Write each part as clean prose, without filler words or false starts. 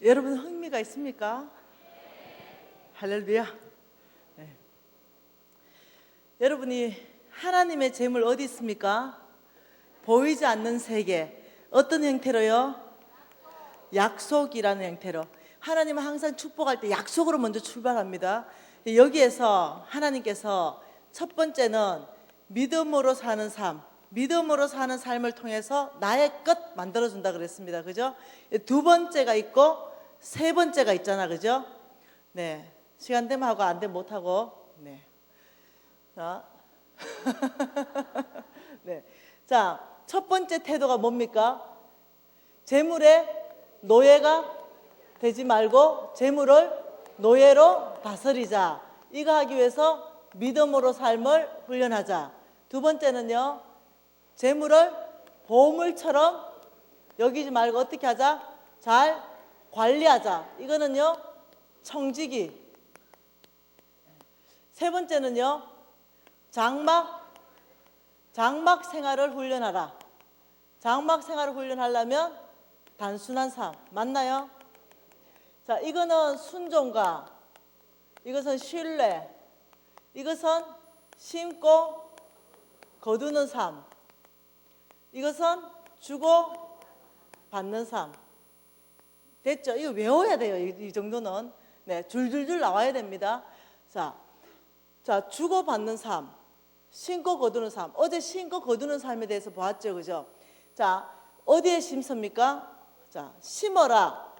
여러분 흥미가 있습니까? 할렐루야. 네. 여러분이 하나님의 재물 어디 있습니까? 보이지 않는 세계. 어떤 형태로요? 약속이라는 형태로. 하나님은 항상 축복할 때 약속으로 먼저 출발합니다. 여기에서 하나님께서 첫 번째는 믿음으로 사는 삶, 믿음으로 사는 삶을 통해서 나의 것 만들어준다 그랬습니다. 그죠? 두 번째가 있고 세 번째가 있잖아. 그죠? 네. 시간 되면 하고 안 되면 못 하고. 네. 자. 네. 자, 첫 번째 태도가 뭡니까? 재물의 노예가 되지 말고 재물을 노예로 다스리자. 이거 하기 위해서 믿음으로 삶을 훈련하자. 두 번째는요, 재물을 보물처럼 여기지 말고 어떻게 하자? 잘 관리하자. 이거는요, 청지기. 세 번째는요, 장막 생활을 훈련하라. 장막 생활을 훈련하려면 단순한 삶. 맞나요? 자, 이거는 순종과, 이것은 신뢰, 이것은 심고 거두는 삶, 이것은 주고 받는 삶. 됐죠? 이거 외워야 돼요. 이 정도는. 네, 줄줄줄 나와야 됩니다. 자, 주고 받는 삶, 심고 거두는 삶. 어제 심고 거두는 삶에 대해서 보았죠, 그죠? 자, 어디에 심습니까? 자, 심어라.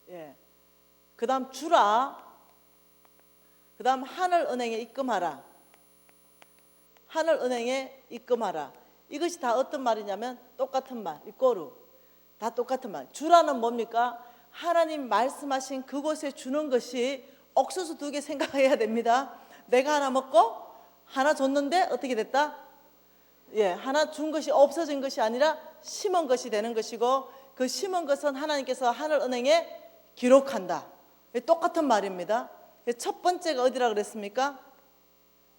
예. 그 다음 주라. 그 다음 하늘은행에 입금하라. 하늘은행에 입금하라. 이것이 다 어떤 말이냐면 똑같은 말. 이꼬루. 다 똑같은 말. 주라는 뭡니까? 하나님 말씀하신 그곳에 주는 것이 옥수수 2개 생각해야 됩니다. 내가 하나 먹고 하나 줬는데 어떻게 됐다? 예, 하나 준 것이 없어진 것이 아니라 심은 것이 되는 것이고, 그 심은 것은 하나님께서 하늘은행에 기록한다. 똑같은 말입니다. 첫 번째가 어디라 그랬습니까?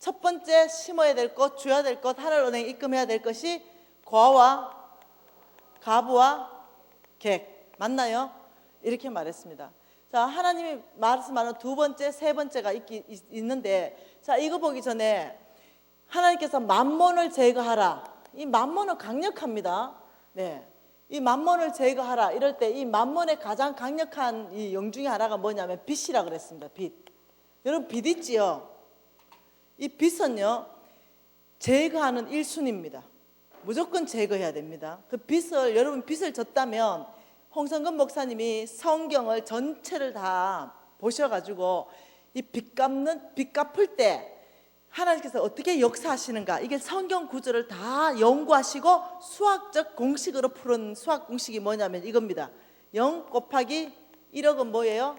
첫 번째 심어야 될 것, 줘야 될 것, 하늘은행에 입금해야 될 것이 과와 가부와 객. 맞나요? 이렇게 말했습니다. 자, 하나님이 말씀하는 두 번째, 세 번째가 있는데, 자, 이거 보기 전에 하나님께서 만몬을 제거하라. 이 만몬은 강력합니다. 네. 이 만몬을 제거하라. 이럴 때 이 만몬의 가장 강력한 이 영 중에 하나가 뭐냐면 빚이라 그랬습니다. 빚. 여러분, 빚 있지요? 이 빚은요, 제거하는 1순위입니다. 무조건 제거해야 됩니다. 그 빚을, 여러분 빚을 졌다면 홍성근 목사님이 성경을 전체를 다 보셔가지고 이 빚 갚을 때 하나님께서 어떻게 역사하시는가, 이게 성경 구절을 다 연구하시고 수학적 공식으로 푸른 수학 공식이 뭐냐면 이겁니다. 0 곱하기 1억은 뭐예요?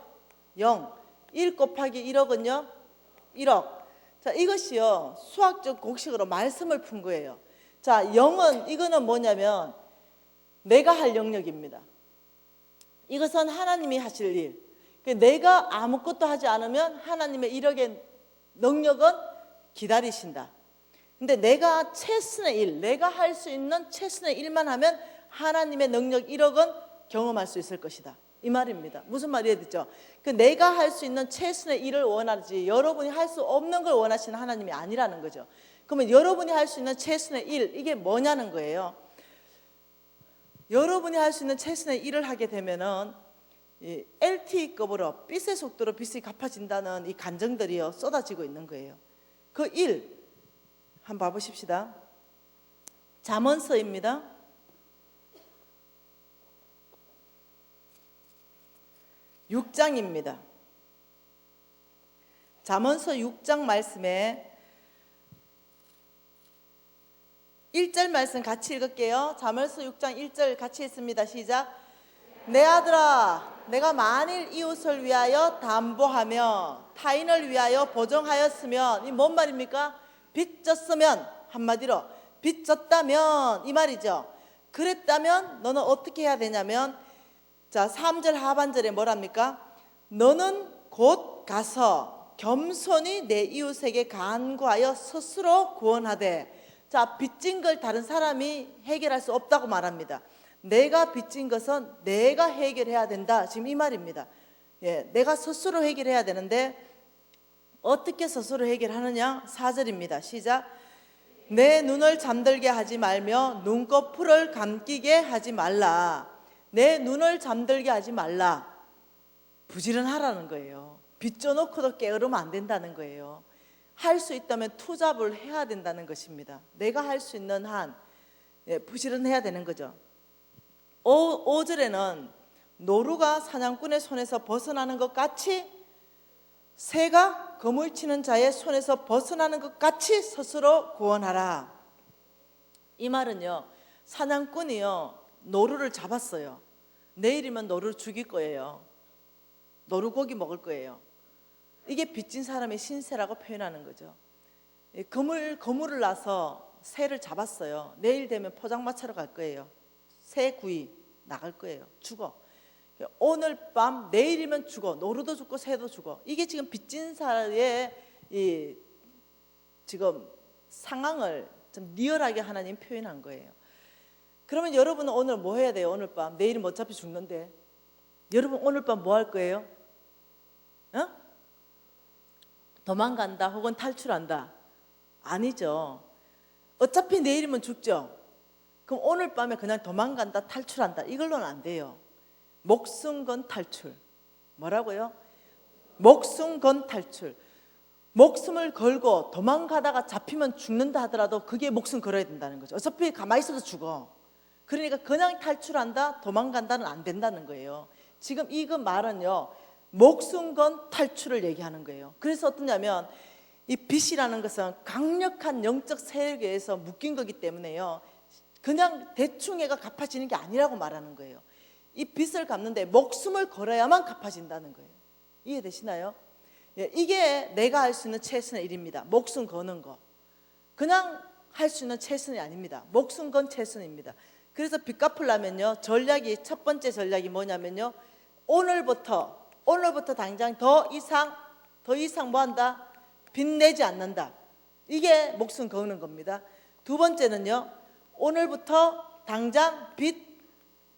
0. 1 곱하기 1억은요? 1억. 자, 이것이요, 수학적 공식으로 말씀을 푼 거예요. 자, 0은, 이거는 뭐냐면 내가 할 영역입니다. 이것은 하나님이 하실 일. 내가 아무것도 하지 않으면 하나님의 1억의 능력은 기다리신다. 근데 내가 최선의 일, 내가 할 수 있는 최선의 일만 하면 하나님의 능력 1억은 경험할 수 있을 것이다. 이 말입니다. 무슨 말이에요? 듣죠? 내가 할 수 있는 최선의 일을 원하지, 여러분이 할 수 없는 걸 원하시는 하나님이 아니라는 거죠. 그러면 여러분이 할 수 있는 최선의 일, 이게 뭐냐는 거예요. 여러분이 할 수 있는 최선의 일을 하게 되면은 이 LTE급으로 빛의 속도로 빛이 갚아진다는 이 간증들이요, 쏟아지고 있는 거예요. 그 일 한번 봐보십시다. 잠언서입니다. (6장입니다) 잠언서 6장 말씀에 1절 말씀 같이 읽을게요. 잠언서 6장 1절 같이 읽습니다. 시작. 내 아들아, 내가 만일 이웃을 위하여 담보하며 타인을 위하여 보정하였으면, 이 뭔 말입니까? 빚졌으면, 한마디로 빚졌다면 이 말이죠. 그랬다면 너는 어떻게 해야 되냐면, 자, 3절 하반절에 뭐랍니까? 너는 곧 가서 겸손히 내 이웃에게 간구하여 스스로 구원하되. 자, 빚진 걸 다른 사람이 해결할 수 없다고 말합니다. 내가 빚진 것은 내가 해결해야 된다. 지금 이 말입니다. 예, 내가 스스로 해결해야 되는데 어떻게 스스로 해결하느냐? 4절입니다. 시작. 내 눈을 잠들게 하지 말며 눈꺼풀을 감기게 하지 말라. 내 눈을 잠들게 하지 말라. 부지런하라는 거예요. 빚져놓고도 게으르면 안 된다는 거예요. 할 수 있다면 투잡을 해야 된다는 것입니다. 내가 할 수 있는 한 부지런해야 되는 거죠. 5절에는 노루가 사냥꾼의 손에서 벗어나는 것 같이 새가 거물치는 자의 손에서 벗어나는 것 같이 스스로 구원하라. 이 말은요, 사냥꾼이요 노루를 잡았어요. 내일이면 노루를 죽일 거예요. 노루 고기 먹을 거예요. 이게 빚진 사람의 신세라고 표현하는 거죠. 거물을 놔서 새를 잡았어요. 내일 되면 포장마차로 갈 거예요. 새 구이 나갈 거예요. 죽어. 오늘 밤 내일이면 죽어. 노루도 죽고 새도 죽어. 이게 지금 빚진 사람의 이 지금 상황을 좀 리얼하게 하나님 표현한 거예요. 그러면 여러분은 오늘 뭐 해야 돼요? 오늘 밤 내일은 어차피 죽는데 여러분 오늘 밤 뭐 할 거예요? 도망간다 혹은 탈출한다? 아니죠. 어차피 내일이면 죽죠. 그럼 오늘 밤에 그냥 도망간다 탈출한다 이걸로는 안 돼요. 목숨 건 탈출. 뭐라고요? 목숨 건 탈출. 목숨을 걸고 도망가다가 잡히면 죽는다 하더라도 그게 목숨 걸어야 된다는 거죠. 어차피 가만히 있어도 죽어. 그러니까 그냥 탈출한다 도망간다는 안 된다는 거예요. 지금 이 말은요 목숨 건 탈출을 얘기하는 거예요. 그래서 어떠냐면 이 빚이라는 것은 강력한 영적 세력에 의해서 묶인 거기 때문에요 그냥 대충 애가 갚아지는 게 아니라고 말하는 거예요. 이 빚을 갚는데 목숨을 걸어야만 갚아진다는 거예요. 이해되시나요? 예, 이게 내가 할 수 있는 최선의 일입니다. 목숨 거는 거 그냥 할 수 있는 최선이 아닙니다. 목숨 건 최선입니다. 그래서 빚 갚으려면요 첫 번째 전략이 뭐냐면요 오늘부터 당장 더 이상 뭐 한다? 빚내지 않는다. 이게 목숨 거는 겁니다. 두 번째는요 오늘부터 당장 빚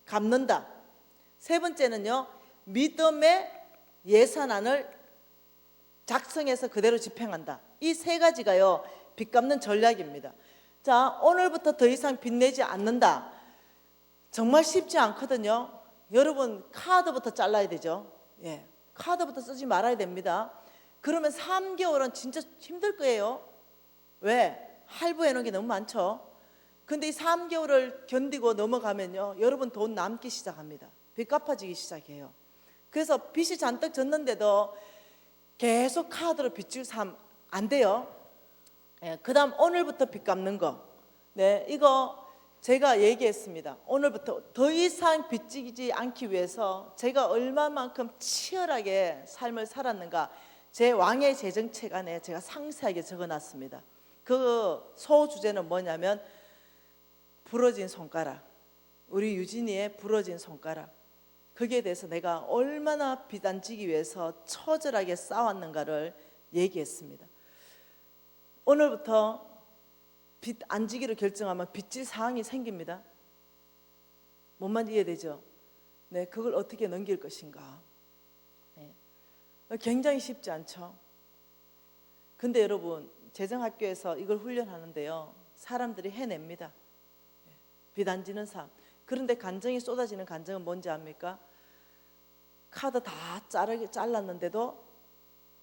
갚는다. 세 번째는요 믿음의 예산안을 작성해서 그대로 집행한다. 이 세 가지가요 빚 갚는 전략입니다. 자, 오늘부터 더 이상 빚내지 않는다. 정말 쉽지 않거든요. 여러분 카드부터 잘라야 되죠. 예, 카드부터 쓰지 말아야 됩니다. 그러면 3개월은 진짜 힘들 거예요. 왜? 할부해 놓은 게 너무 많죠. 근데 이 3개월을 견디고 넘어가면요 여러분 돈 남기 시작합니다. 빚 갚아지기 시작해요. 그래서 빚이 잔뜩 졌는데도 계속 카드로 빚질 삶 안 돼요. 예, 그 다음 오늘부터 빚 갚는 거. 네, 이거 제가 얘기했습니다. 오늘부터 더 이상 빚지지 않기 위해서 제가 얼마만큼 치열하게 삶을 살았는가 제 왕의 재정책 안에 제가 상세하게 적어놨습니다. 그 소주제는 뭐냐면 부러진 손가락, 우리 유진이의 부러진 손가락. 거기에 대해서 내가 얼마나 빚 안 지기 위해서 처절하게 싸웠는가를 얘기했습니다. 오늘부터 빚 안 지기로 결정하면 빚질 상황이 생깁니다. 뭔만 이해되죠? 네, 그걸 어떻게 넘길 것인가. 네. 굉장히 쉽지 않죠. 근데 여러분 재정학교에서 이걸 훈련하는데요 사람들이 해냅니다. 빚 안 지는 삶. 그런데 간증이 쏟아지는 간증은 뭔지 압니까? 카드 다 잘랐는데도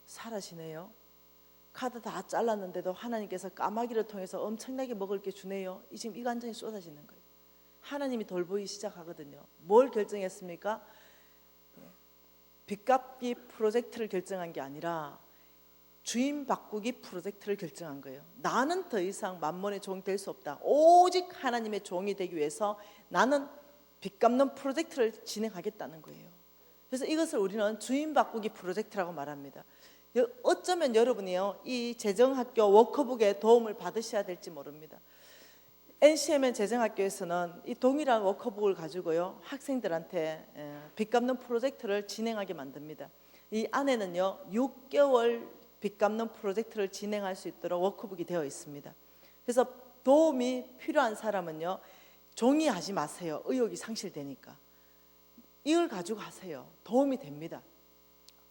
사라지네요. 카드 다 잘랐는데도 하나님께서 까마귀를 통해서 엄청나게 먹을 게 주네요. 지금 이 간증이 쏟아지는 거예요. 하나님이 돌보기 시작하거든요. 뭘 결정했습니까? 빚 갚기 프로젝트를 결정한 게 아니라 주인 바꾸기 프로젝트를 결정한 거예요. 나는 더 이상 만몬의 종이 될 수 없다. 오직 하나님의 종이 되기 위해서 나는 빚 갚는 프로젝트를 진행하겠다는 거예요. 그래서 이것을 우리는 주인 바꾸기 프로젝트라고 말합니다. 어쩌면 여러분이요 이 재정학교 워크북에 도움을 받으셔야 될지 모릅니다. NCMN 재정학교에서는 이 동일한 워크북을 가지고요 학생들한테 빚 갚는 프로젝트를 진행하게 만듭니다. 이 안에는요 6개월 빚 갚는 프로젝트를 진행할 수 있도록 워크북이 되어 있습니다. 그래서 도움이 필요한 사람은요 종이 하지 마세요. 의욕이 상실되니까. 이걸 가지고 하세요. 도움이 됩니다.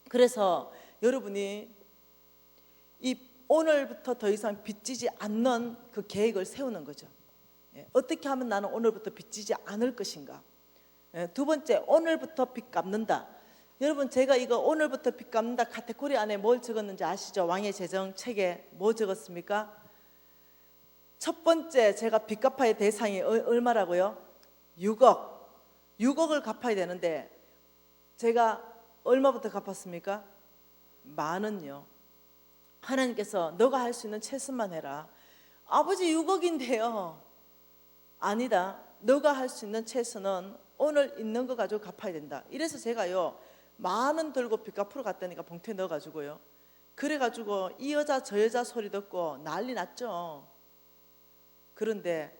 그래서 여러분이 이 오늘부터 더 이상 빚지지 않는 그 계획을 세우는 거죠. 어떻게 하면 나는 오늘부터 빚지지 않을 것인가. 두 번째, 오늘부터 빚 갚는다. 여러분, 제가 이거 오늘부터 빚 갚는다 카테고리 안에 뭘 적었는지 아시죠? 왕의 재정 책에 뭐 적었습니까? 첫 번째, 제가 빚 갚아야 대상이 얼마라고요? 6억. 6억을 갚아야 되는데 제가 얼마부터 갚았습니까? 10,000원요. 하나님께서 너가 할 수 있는 최선만 해라. 아버지 6억인데요. 아니다. 너가 할 수 있는 최선은 오늘 있는 거 가지고 갚아야 된다. 이래서 제가요 10,000원 들고 빚 갚으러 갔다니까 봉투에 넣어가지고요. 그래가지고 이 여자 저 여자 소리 듣고 난리 났죠. 그런데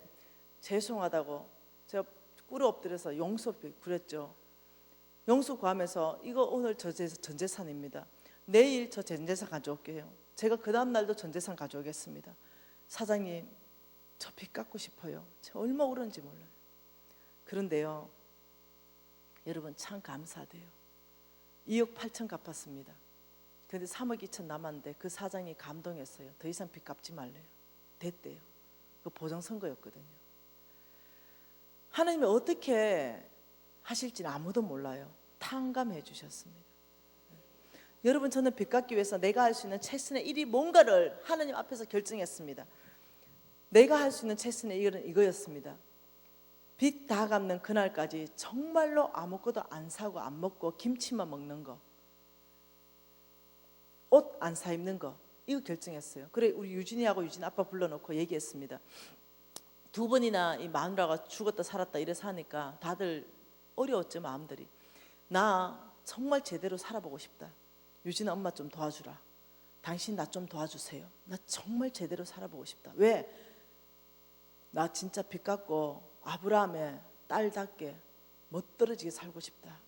죄송하다고 제가 꿇어 엎드려서 용서 구했죠. 용서 구하면서 이거 오늘 전 재산입니다. 내일 저 전 재산 가져올게요. 제가 그 다음 날도 전 재산 가져오겠습니다. 사장님, 저 빚 갚고 싶어요. 제가 얼마 오른지 몰라요. 그런데요, 여러분 참 감사돼요. 2억 8천 갚았습니다. 그런데 3억 2천 남았는데 그 사장이 감동했어요. 더 이상 빚 갚지 말래요. 됐대요. 그 보정선거였거든요. 하나님이 어떻게 하실지는 아무도 몰라요. 탕감해 주셨습니다. 여러분, 저는 빚 갚기 위해서 내가 할 수 있는 최선의 일이 뭔가를 하나님 앞에서 결정했습니다. 내가 할 수 있는 최선의 일은 이거였습니다. 빚 다 갚는 그날까지 정말로 아무것도 안 사고 안 먹고 김치만 먹는 거, 옷 안 사 입는 거, 이거 결정했어요. 그래 우리 유진이하고 유진 아빠 불러놓고 얘기했습니다. 2번이나 이 마누라가 죽었다 살았다 이래서 하니까 다들 어려웠죠. 마음들이. 나 정말 제대로 살아보고 싶다. 유진아, 엄마 좀 도와주라. 당신 나 좀 도와주세요. 나 정말 제대로 살아보고 싶다. 왜? 나 진짜 빚 갚고 아브라함의 딸답게 멋들어지게 살고 싶다.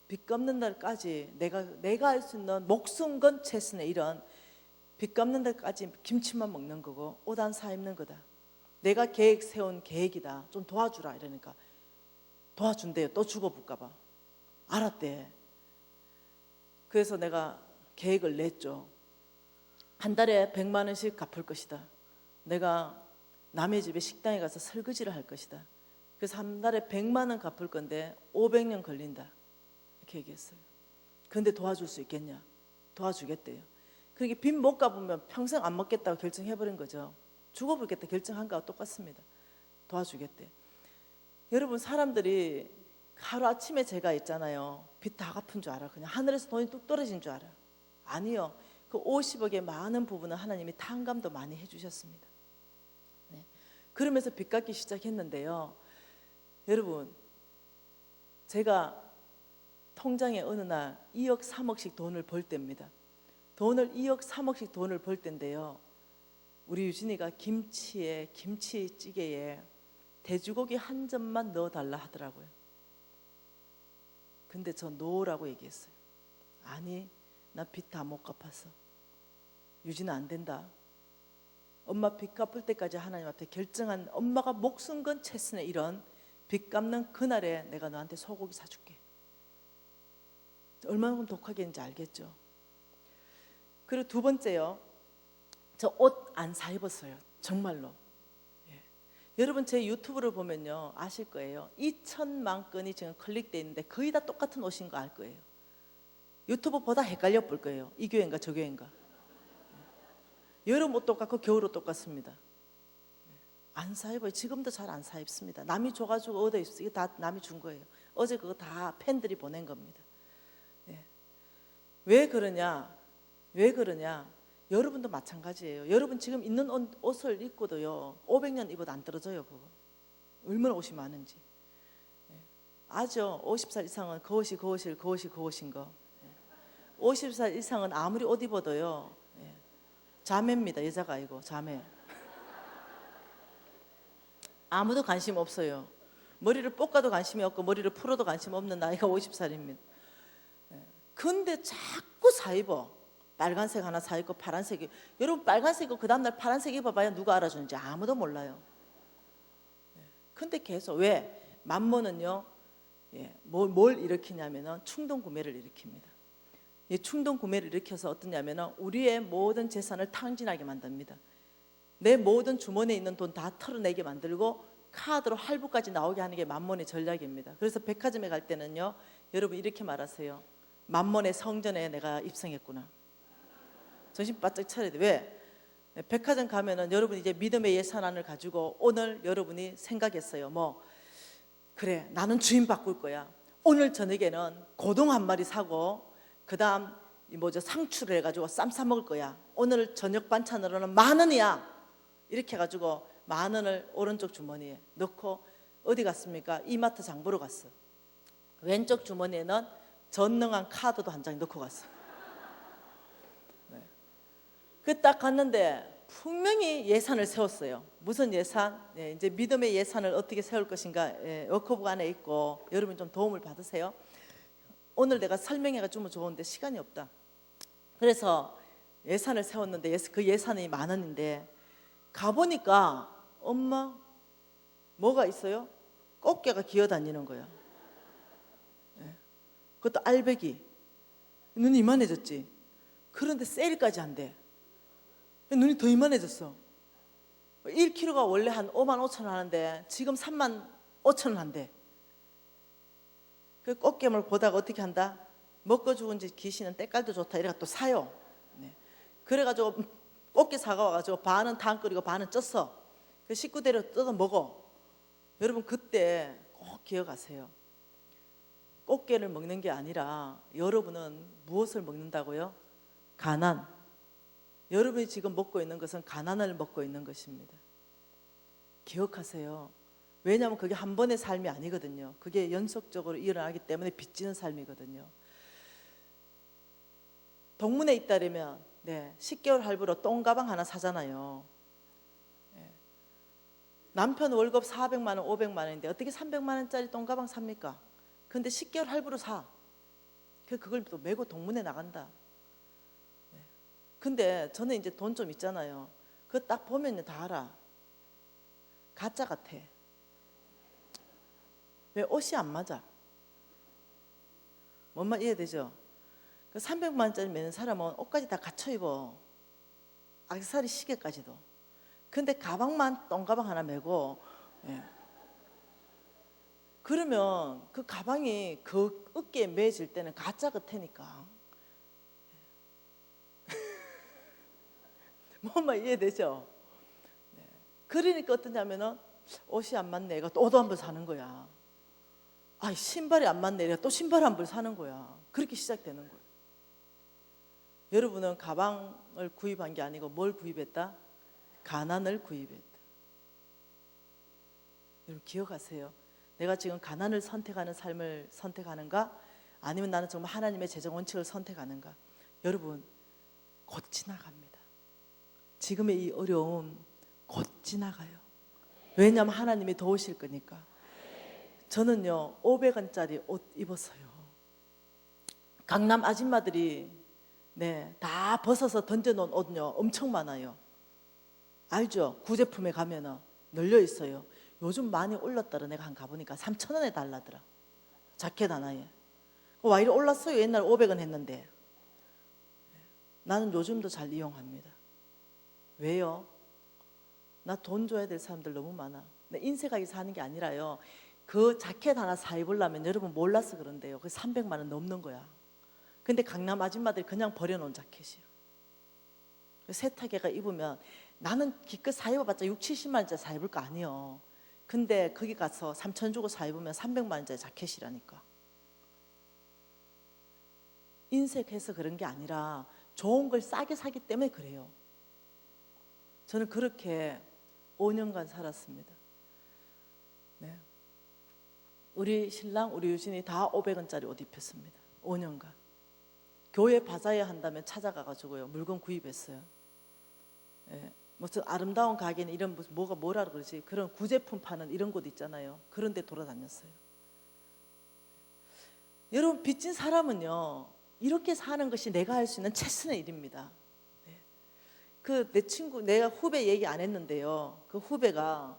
빚 갚는 날까지 내가 할 수 있는 목숨 건 최선의 일은 빚 갚는 날까지 김치만 먹는 거고 옷 안 사 입는 거다. 내가 계획 세운 계획이다. 좀 도와주라. 이러니까 도와준대요. 또 죽어볼까 봐. 알았대. 그래서 내가 계획을 냈죠. 한 달에 100만 원씩 갚을 것이다. 내가 남의 집에 식당에 가서 설거지를 할 것이다. 그래서 한 달에 100만 원 갚을 건데 500년 걸린다. 이렇게 얘기했어요. 그런데 도와줄 수 있겠냐? 도와주겠대요. 그러니까 빚 못 갚으면 평생 안 먹겠다고 결정해버린 거죠. 죽어버리겠다 결정한 거와 똑같습니다. 도와주겠대. 여러분, 사람들이 하루아침에 제가 있잖아요. 빚 다 갚은 줄 알아. 그냥 하늘에서 돈이 뚝 떨어진 줄 알아. 아니요. 그 50억의 많은 부분은 하나님이 탕감도 많이 해주셨습니다. 네. 그러면서 빚 갚기 시작했는데요. 여러분, 제가 통장에 어느 날 2억 3억씩 돈을 벌 때입니다. 돈을 2억 3억씩 돈을 벌 때인데요. 우리 유진이가 김치찌개에 돼지고기 한 점만 넣어달라 하더라고요. 근데 저 노라고 얘기했어요. 아니, 나 빚 다 못 갚았어. 유진아, 안 된다. 엄마 빚 갚을 때까지 하나님한테 결정한, 엄마가 목숨 건 최선의 일은 빚 갚는 그날에 내가 너한테 소고기 사줄게. 얼마나 독하게 했는지 알겠죠? 그리고 두 번째요. 저 옷 안 사 입었어요. 정말로. 여러분, 제 유튜브를 보면요 아실 거예요. 2천만 건이 지금 클릭돼 있는데 거의 다 똑같은 옷인 거 알 거예요. 유튜브 보다 헷갈려 볼 거예요. 이 교회인가 저 교회인가. 여름 옷 똑같고 겨울 옷 똑같습니다. 안 사 입어요. 지금도 잘 안 사 입습니다. 남이 줘가지고 얻어 입어요. 이게 다 남이 준 거예요. 어제 그거 다 팬들이 보낸 겁니다. 왜 그러냐? 왜 그러냐? 여러분도 마찬가지예요. 여러분 지금 있는 옷을 입고도요 500년 입어도 안 떨어져요. 그거 얼마나 옷이 많은지. 아죠. 50살 이상은 그 옷이 그 옷일 그 옷이 그 옷인 거. 50살 이상은 아무리 옷 입어도요 자매입니다. 여자가 아니고 자매. 아무도 관심 없어요. 머리를 볶아도 관심이 없고 머리를 풀어도 관심 없는 나이가 50살입니다. 근데 자꾸 사 입어. 빨간색 하나 사 입고 파란색. 여러분 빨간색 입고 그 다음날 파란색 입어봐야 누가 알아주는지 아무도 몰라요. 근데 계속 왜? 만몬은요, 뭘 일으키냐면은 충동 구매를 일으킵니다. 이 충동 구매를 일으켜서 어떠냐면은 우리의 모든 재산을 탕진하게 만듭니다. 내 모든 주머니에 있는 돈 다 털어내게 만들고 카드로 할부까지 나오게 하는 게 만몬의 전략입니다. 그래서 백화점에 갈 때는요, 여러분 이렇게 말하세요. 만몬의 성전에 내가 입성했구나. 정신 바짝 차려야 돼. 왜? 백화점 가면은 여러분 이제 믿음의 예산안을 가지고 오늘 여러분이 생각했어요. 그래, 나는 주인 바꿀 거야. 오늘 저녁에는 고동 한 마리 사고 그다음 상추를 해가지고 쌈 싸 먹을 거야. 오늘 저녁 반찬으로는 10,000원이야. 이렇게 해가지고 10,000원을 오른쪽 주머니에 넣고 어디 갔습니까? 이마트 장 보러 갔어. 왼쪽 주머니에는 전능한 카드도 한 장 넣고 갔어. 그 딱 갔는데 분명히 예산을 세웠어요. 무슨 예산? 이제 믿음의 예산을 어떻게 세울 것인가 워크북 안에 있고 여러분 좀 도움을 받으세요. 오늘 내가 설명해 주면 좋은데 시간이 없다. 그래서 예산을 세웠는데 그 예산이 10,000원인데 가보니까 엄마 뭐가 있어요? 꽃게가 기어다니는 거야. 그것도 알배기. 눈이 이만해졌지. 그런데 세일까지 한대. 눈이 더 이만해졌어. 1kg가 원래 한 55,000원 하는데 지금 35,000원 한대. 그 꽃게물 보다가 어떻게 한다? 먹고 죽은 지 귀신은 때깔도 좋다. 이래가 또 사요. 그래가지고 꽃게 사가와가지고 반은 탕 끓이고 반은 쪘어. 그 식구대로 뜯어 먹어. 여러분 그때 꼭 기억하세요. 꽃게를 먹는 게 아니라 여러분은 무엇을 먹는다고요? 가난. 여러분이 지금 먹고 있는 것은 가난을 먹고 있는 것입니다. 기억하세요. 왜냐하면 그게 한 번의 삶이 아니거든요. 그게 연속적으로 일어나기 때문에 빚지는 삶이거든요. 동문회 있다면 10개월 할부로 똥가방 하나 사잖아요. 남편 월급 400만 원, 500만 원인데 어떻게 300만 원짜리 똥가방 삽니까? 근데 10개월 할부로 사. 그걸 또 메고 동문회 나간다. 근데 저는 이제 돈 좀 있잖아요. 그거 딱 보면 다 알아. 가짜 같아. 왜? 옷이 안 맞아. 뭔 말 이해되죠? 그 300만 원짜리 매는 사람은 옷까지 다 갖춰 입어. 액세서리 시계까지도. 근데 가방만 똥가방 하나 메고 그러면 그 가방이 그 어깨에 매질 때는 가짜 같으니까. 뭔 말 이해되죠? 그러니까 어떠냐면은 옷이 안 맞네. 얘가 또 옷 한 벌 사는 거야. 신발이 안 맞네. 얘가 또 신발 한 벌 사는 거야. 그렇게 시작되는 거예요. 여러분은 가방을 구입한 게 아니고 뭘 구입했다? 가난을 구입했다. 여러분 기억하세요. 내가 지금 가난을 선택하는 삶을 선택하는가? 아니면 나는 정말 하나님의 재정 원칙을 선택하는가? 여러분 곧 지나갑니다. 지금의 이 어려움 곧 지나가요. 왜냐하면 하나님이 도우실 거니까. 저는요 500원짜리 옷 입었어요. 강남 아줌마들이 다 벗어서 던져놓은 옷요 엄청 많아요. 알죠? 구제품에 가면은 널려 있어요. 요즘 많이 올랐더라. 내가 한 가보니까 3,000원에 달라더라. 자켓 하나에. 와 이리 올랐어요. 옛날 500원 했는데. 나는 요즘도 잘 이용합니다. 왜요? 나 돈 줘야 될 사람들 너무 많아. 내 인쇄가게 사는 게 아니라요. 그 자켓 하나 사 입으려면 여러분 몰라서 그런데요. 그 300만 원 넘는 거야. 근데 강남 아줌마들이 그냥 버려놓은 자켓이에요. 세탁기가 입으면 나는 기껏 사 입어봤자 6, 70만 원짜리 사 입을 거 아니에요. 근데 거기 가서 3,000원 주고 사 입으면 300만 원짜리 자켓이라니까. 인색해서 그런 게 아니라 좋은 걸 싸게 사기 때문에 그래요. 저는 그렇게 5년간 살았습니다. 우리 신랑, 우리 유진이 다 500원짜리 옷 입혔습니다. 5년간. 교회 바자회 한다면 찾아가가지고요 물건 구입했어요. 무슨 아름다운 가게는 이런 무슨 뭐라 그러지? 그런 구제품 파는 이런 곳 있잖아요. 그런 데 돌아다녔어요. 여러분 빚진 사람은요 이렇게 사는 것이 내가 할 수 있는 최선의 일입니다. 그 내 친구 내가 후배 얘기 안 했는데요. 그 후배가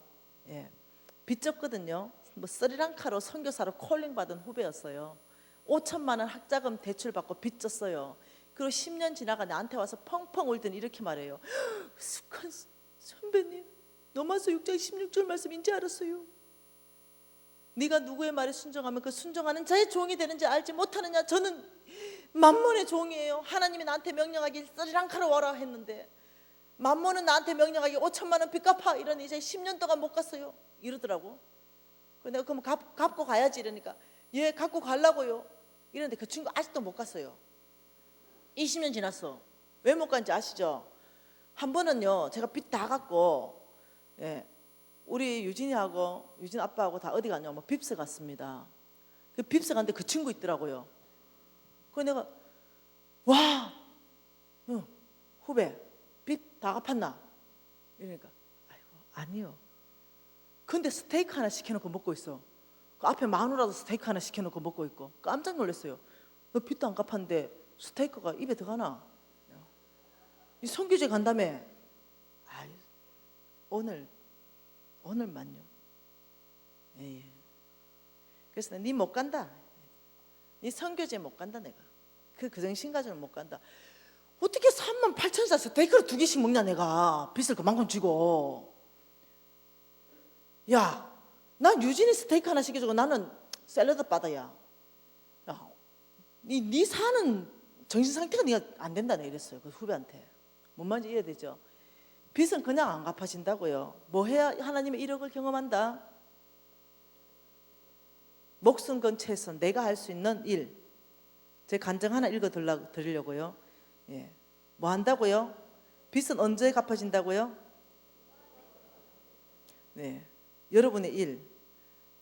빚졌거든요. 뭐 스리랑카로 선교사로 콜링 받은 후배였어요. 5천만 원 학자금 대출 받고 빚졌어요. 그리고 10년 지나가 나한테 와서 펑펑 울더니 이렇게 말해요. 숙한 선배님, 로마서 6장 16절 말씀인지 알았어요. 네가 누구의 말에 순종하면 그 순종하는 자의 종이 되는지 알지 못하느냐. 저는 만몬의 종이에요. 하나님이 나한테 명령하기 스리랑카로 와라 했는데 만몬은 나한테 명령하기 5천만 원 빚 갚아 이러니 이제 10년 동안 못 갔어요 이러더라고. 내가 그럼 갚고 가야지 이러니까 예 갚고 가려고요 이랬는데 그 친구 아직도 못 갔어요. 20년 지났어. 왜 못 간지 아시죠? 한 번은요 제가 빚 다 갚고 예, 우리 유진이하고 유진 아빠하고 다 어디 갔냐 뭐 빕스 갔습니다. 그 빕스 갔는데 그 친구 있더라고요. 그래서 내가 와 후배 빚 다 갚았나? 이러니까 아이고 아니요. 근데 스테이크 하나 시켜놓고 먹고 있어. 그 앞에 마누라도 스테이크 하나 시켜놓고 먹고 있고 깜짝 놀랐어요. 너 빚도 안 갚았는데 스테이크가 입에 들어가나? 이 선교제 간다며. 아이, 오늘만요. 예. 그래서 니 못 간다. 니 선교제 못 간다 내가. 그 정신 가지고는 못 간다. 어떻게 38,000원 스테이크를 2개씩 먹냐 내가. 빚을 그만큼 쥐고. 야, 난 유진이 스테이크 하나 시켜주고 나는 샐러드 받아야. 야, 니 사는 정신 상태가 네가 안 된다네 이랬어요. 그 후배한테. 뭔 말인지 이해되죠? 빚은 그냥 안 갚아진다고요. 뭐 해야 하나님의 1억을 경험한다? 목숨 건 최선 내가 할 수 있는 일. 제 간증 하나 읽어 드리려고요. 예. 뭐 한다고요? 빚은 언제 갚아진다고요? 네. 여러분의 일.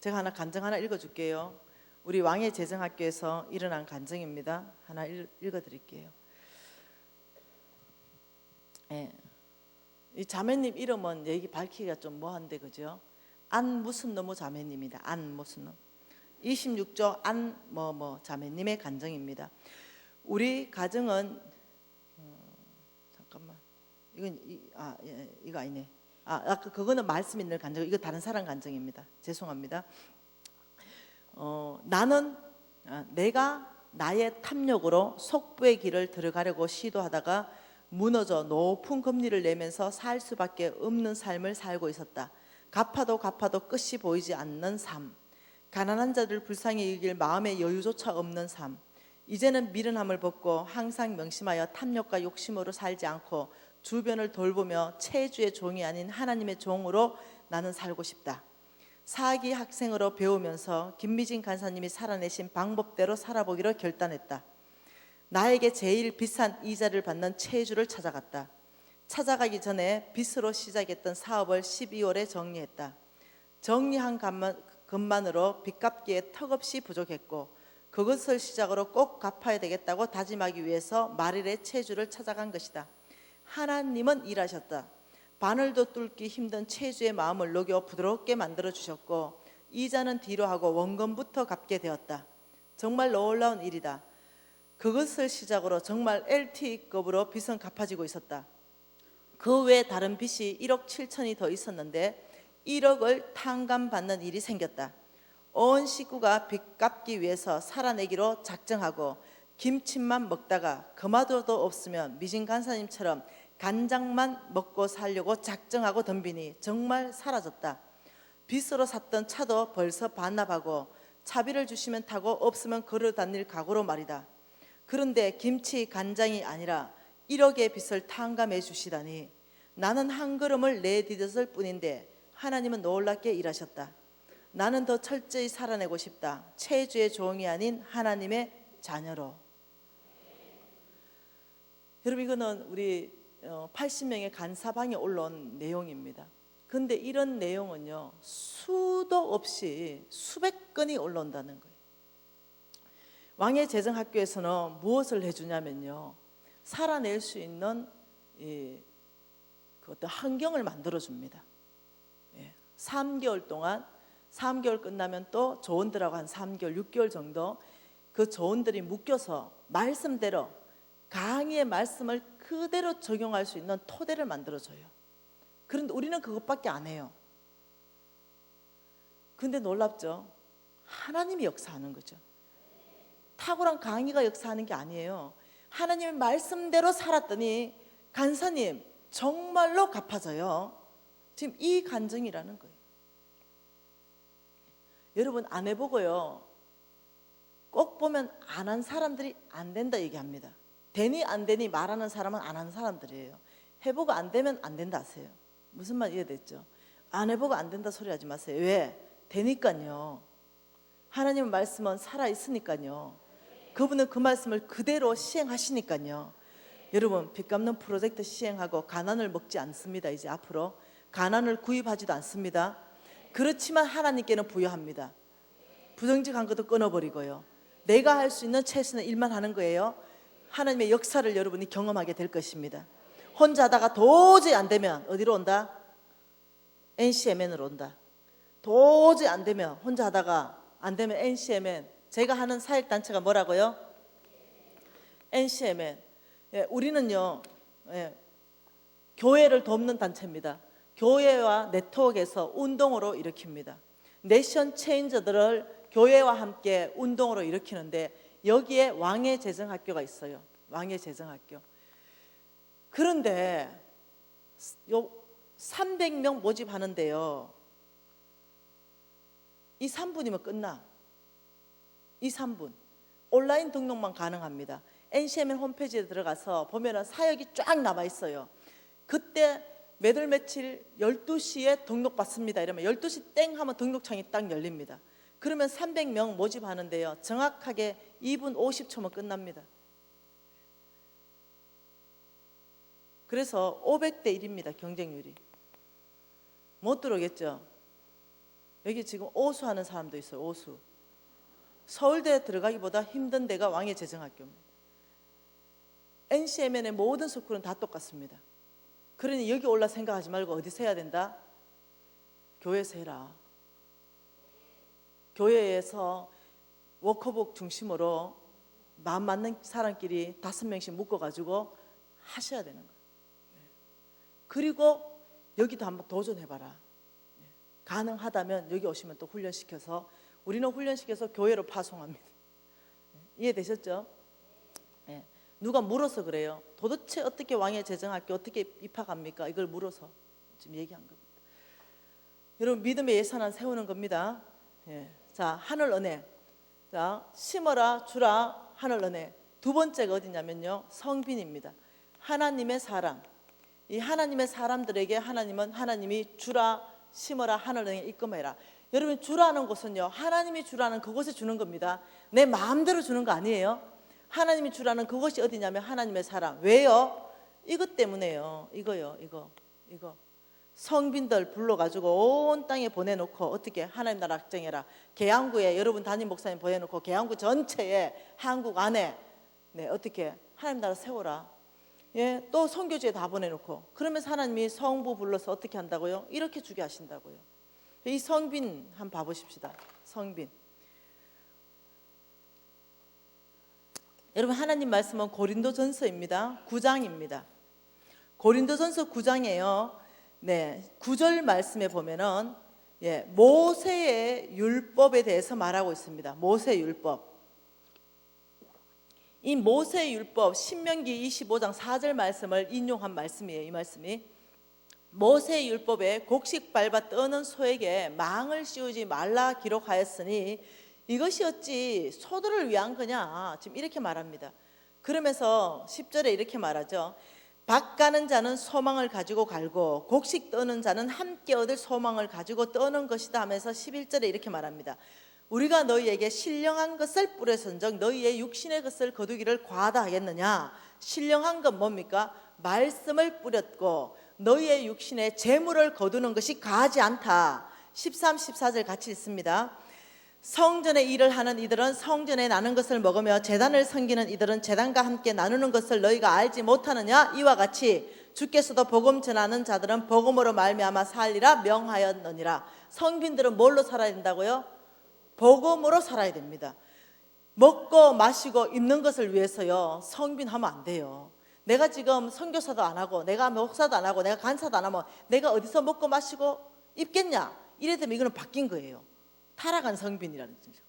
제가 하나 간증 하나 읽어 줄게요. 우리 왕의 재정학교에서 일어난 간증입니다. 하나 읽어 드릴게요. 예. 이 자매님 이름은 얘기 밝히기가 좀 뭐한데 그죠? 안 무슨 너무 자매님이다. 안 무슨 너 26조 안 뭐 자매님의 간증입니다. 우리 가정은 잠깐만 이건 이거 아니네. 그거는 말씀 있는 간증. 이거 다른 사람 간증입니다. 죄송합니다. 나는 내가 나의 탐욕으로 속부의 길을 들어가려고 시도하다가 무너져 높은 금리를 내면서 살 수밖에 없는 삶을 살고 있었다. 갚아도 끝이 보이지 않는 삶. 가난한 자들 불쌍히 여길 마음의 여유조차 없는 삶. 이제는 미련함을 벗고 항상 명심하여 탐욕과 욕심으로 살지 않고 주변을 돌보며 체주의 종이 아닌 하나님의 종으로 나는 살고 싶다. 사기 학생으로 배우면서 김미진 간사님이 살아내신 방법대로 살아보기로 결단했다. 나에게 제일 비싼 이자를 받는 체주를 찾아갔다. 찾아가기 전에 빚으로 시작했던 사업을 12월에 정리했다. 정리한 것만으로 빚 갚기에 턱없이 부족했고 그것을 시작으로 꼭 갚아야 되겠다고 다짐하기 위해서 말일에 체주를 찾아간 것이다. 하나님은 일하셨다. 바늘도 뚫기 힘든 체주의 마음을 녹여 부드럽게 만들어 주셨고 이자는 뒤로 하고 원금부터 갚게 되었다. 정말 놀라운 일이다. 그것을 시작으로 정말 LTE급으로 빚은 갚아지고 있었다. 그 외에 다른 빚이 1억 7천이 더 있었는데 1억을 탕감받는 일이 생겼다. 온 식구가 빚 갚기 위해서 살아내기로 작정하고 김치만 먹다가 그마저도 없으면 미진 간사님처럼 간장만 먹고 살려고 작정하고 덤비니 정말 사라졌다. 빚으로 샀던 차도 벌써 반납하고 차비를 주시면 타고 없으면 걸어 다닐 각오로 말이다. 그런데 김치 간장이 아니라 1억의 빚을 탕감해 주시다니 나는 한 걸음을 내디뎠을 뿐인데 하나님은 놀랍게 일하셨다. 나는 더 철저히 살아내고 싶다. 체주의 종이 아닌 하나님의 자녀로. 여러분 이거는 우리 80명의 간사방에 올라온 내용입니다. 근데 이런 내용은요 수도 없이 수백 건이 올라온다는 거예요. 왕의 재정학교에서는 무엇을 해주냐면요 살아낼 수 있는 그 어떤 환경을 만들어줍니다. 3개월 동안 3개월 끝나면 또 조원들하고 한 3개월 6개월 정도 그 조원들이 묶여서 말씀대로 강의의 말씀을 그대로 적용할 수 있는 토대를 만들어줘요. 그런데 우리는 그것밖에 안 해요. 근데 놀랍죠? 하나님이 역사하는 거죠. 탁월한 강의가 역사하는 게 아니에요. 하나님의 말씀대로 살았더니 간사님 정말로 갚아져요. 지금 이 간증이라는 거예요. 여러분 안 해보고요, 꼭 보면 안 한 사람들이 안 된다 얘기합니다. 되니 안 되니 말하는 사람은 안 한 사람들이에요. 해보고 안 되면 안 된다 하세요. 무슨 말 이해됐죠? 안 해보고 안 된다 소리 하지 마세요. 왜? 되니까요. 하나님의 말씀은 살아있으니까요. 그분은 그 말씀을 그대로 시행하시니까요. 여러분 빚 갚는 프로젝트 시행하고 가난을 먹지 않습니다. 이제 앞으로 가난을 구입하지도 않습니다. 그렇지만 하나님께는 부여합니다. 부정직한 것도 끊어버리고요, 내가 할 수 있는 최선의 일만 하는 거예요. 하나님의 역사를 여러분이 경험하게 될 것입니다. 혼자 하다가 도저히 안 되면 어디로 온다? NCMN으로 온다. 도저히 안 되면, 혼자 하다가 안 되면 NCMN. 제가 하는 사역단체가 뭐라고요? NCMN. 예, 우리는요, 예, 교회를 돕는 단체입니다. 교회와 네트워크에서 운동으로 일으킵니다. 내션 체인저들을 교회와 함께 운동으로 일으키는데, 여기에 왕의 재정학교가 있어요. 왕의 재정학교. 그런데 요 300명 모집하는데요, 이 3분이면 끝나. 이 3분 온라인 등록만 가능합니다. NCMN 홈페이지에 들어가서 보면은 사역이 쫙 남아 있어요. 그때 매달 며칠 12시에 등록 받습니다. 이러면 12시 땡 하면 등록창이 딱 열립니다. 그러면 300명 모집하는데요, 정확하게 2분 50초면 끝납니다. 그래서 500대 1입니다. 경쟁률이. 못 들어오겠죠? 여기 지금 오수하는 사람도 있어요. 오수. 서울대 들어가기보다 힘든 데가 왕의 재정학교입니다. NCMN의 모든 스쿨은 다 똑같습니다. 그러니 여기 올라 생각하지 말고 어디서 해야 된다? 교회에서 해라. 교회에서 워커북 중심으로 마음 맞는 사람끼리 5명씩 묶어가지고 하셔야 되는 거예요. 그리고 여기도 한번 도전해봐라. 가능하다면 여기 오시면 또 훈련시켜서, 우리는 훈련시켜서 교회로 파송합니다. 이해되셨죠? 네. 누가 물어서 그래요. 도대체 어떻게 왕의 재정학교 어떻게 입학합니까? 이걸 물어서 지금 얘기한 겁니다. 여러분 믿음의 예산안 세우는 겁니다. 예. 자, 하늘 은혜. 자, 심어라 주라 하늘 은혜. 두 번째가 어디냐면요, 성빈입니다. 하나님의 사람. 이 하나님의 사람들에게 하나님은, 하나님이 주라 심어라 하늘 은혜 입금해라. 여러분 주라는 것은요, 하나님이 주라는 그곳에 주는 겁니다. 내 마음대로 주는 거 아니에요. 하나님이 주라는 그곳이 어디냐면 하나님의 사람. 왜요? 이것 때문에요. 이거요. 이거 성빈들 불러가지고 온 땅에 보내놓고, 어떻게 하나님 나라 확정해라. 계양구에 여러분 담임 목사님 보내놓고 계양구 전체에 한국 안에, 네, 어떻게 하나님 나라 세워라. 예, 또 선교지에 다 보내놓고, 그러면서 하나님이 성부 불러서 어떻게 한다고요? 이렇게 주게 하신다고요. 이 성빈 한번 봐보십시다. 성빈. 여러분 하나님 말씀은 고린도전서입니다. 9장입니다. 고린도전서 9장이에요. 네, 9절 말씀에 보면은, 예, 모세의 율법에 대해서 말하고 있습니다. 모세의 율법. 이 모세의 율법, 신명기 25장 4절 말씀을 인용한 말씀이에요. 이 말씀이 모세의 율법에 곡식 밟아 떠는 소에게 망을 씌우지 말라 기록하였으니 이것이 어찌 소들을 위한 거냐, 지금 이렇게 말합니다. 그러면서 10절에 이렇게 말하죠. 밭 가는 자는 소망을 가지고 갈고 곡식 떠는 자는 함께 얻을 소망을 가지고 떠는 것이다 하면서 11절에 이렇게 말합니다. 우리가 너희에게 신령한 것을 뿌려선적 너희의 육신의 것을 거두기를 과하다 하겠느냐. 신령한 건 뭡니까? 말씀을 뿌렸고 너희의 육신의 재물을 거두는 것이 가하지 않다. 13, 14절 같이 있습니다. 성전의 일을 하는 이들은 성전에 나는 것을 먹으며 제단을 섬기는 이들은 제단과 함께 나누는 것을 너희가 알지 못하느냐. 이와 같이 주께서도 복음 전하는 자들은 복음으로 말미암아 살리라 명하였느니라. 성빈들은 뭘로 살아야 된다고요? 복음으로 살아야 됩니다. 먹고 마시고 입는 것을 위해서요, 성빈하면 안 돼요. 내가 지금 선교사도 안 하고 내가 목사도 안 하고 내가 간사도 안 하면 내가 어디서 먹고 마시고 입겠냐? 이래 되면 이거는 바뀐 거예요. 타락한 성빈이라는 거죠.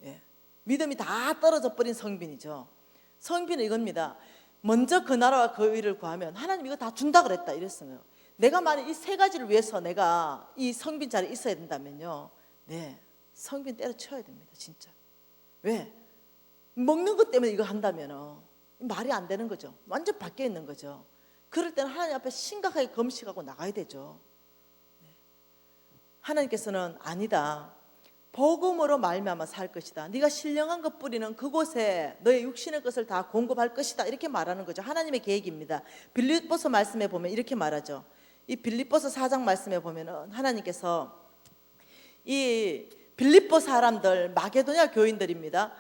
예. 믿음이 다 떨어져 버린 성빈이죠. 성빈은 이겁니다. 먼저 그 나라와 그 의를 구하면 하나님 이거 다 준다 그랬다 이랬어요. 내가 만약 이 세 가지를 위해서 내가 이 성빈 자리에 있어야 된다면요, 네, 성빈 때려쳐야 됩니다. 진짜. 왜? 먹는 것 때문에 이거 한다면 말이 안 되는 거죠. 완전 밖에 있는 거죠. 그럴 때는 하나님 앞에 심각하게 금식하고 나가야 되죠. 네. 하나님께서는 아니다, 복음으로 말미암아 살 것이다. 네가 신령한 것 뿌리는 그곳에 너의 육신의 것을 다 공급할 것이다. 이렇게 말하는 거죠. 하나님의 계획입니다. 빌립보서 말씀에 보면 이렇게 말하죠. 이 빌립보서 4장 말씀에 보면은 하나님께서 이 빌립보 사람들, 마게도냐 교인들입니다.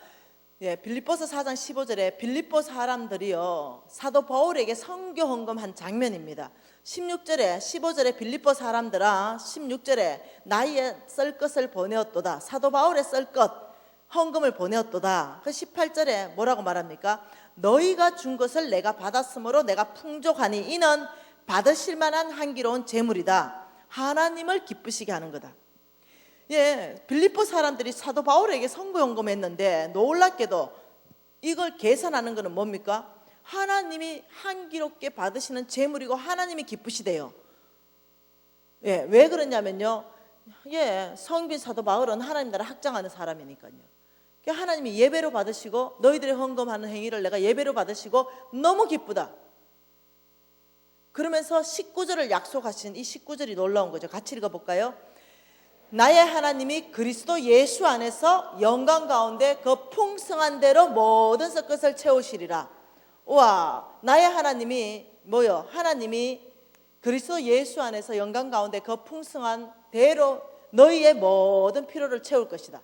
예, 빌립보서 4장 15절에 빌립보 사람들이요 사도 바울에게 선교 헌금한 장면입니다. 16절에 15절에 빌립보 사람들아 16절에 나의 쓸 것을 보내었도다. 사도 바울의 쓸 것 헌금을 보내었도다. 그 18절에 뭐라고 말합니까? 너희가 준 것을 내가 받았으므로 내가 풍족하니 이는 받으실 만한 향기로운 재물이다. 하나님을 기쁘시게 하는 거다. 예, 빌립보 사람들이 사도 바울에게 선교 헌금했는데 놀랍게도 이걸 계산하는 것은 뭡니까? 하나님이 향기롭게 받으시는 재물이고 하나님이 기쁘시대요. 예, 왜 그러냐면요, 예, 성빈 사도 바울은 하나님 나라 확장하는 사람이니까요. 하나님이 예배로 받으시고 너희들의 헌금하는 행위를 내가 예배로 받으시고 너무 기쁘다. 그러면서 19절을 약속하신 이 19절이 놀라운 거죠. 같이 읽어볼까요? 나의 하나님이 그리스도 예수 안에서 영광 가운데 그 풍성한 대로 모든 것을 채우시리라. 우와, 나의 하나님이 뭐요? 하나님이 그리스도 예수 안에서 영광 가운데 그 풍성한 대로 너희의 모든 필요를 채울 것이다.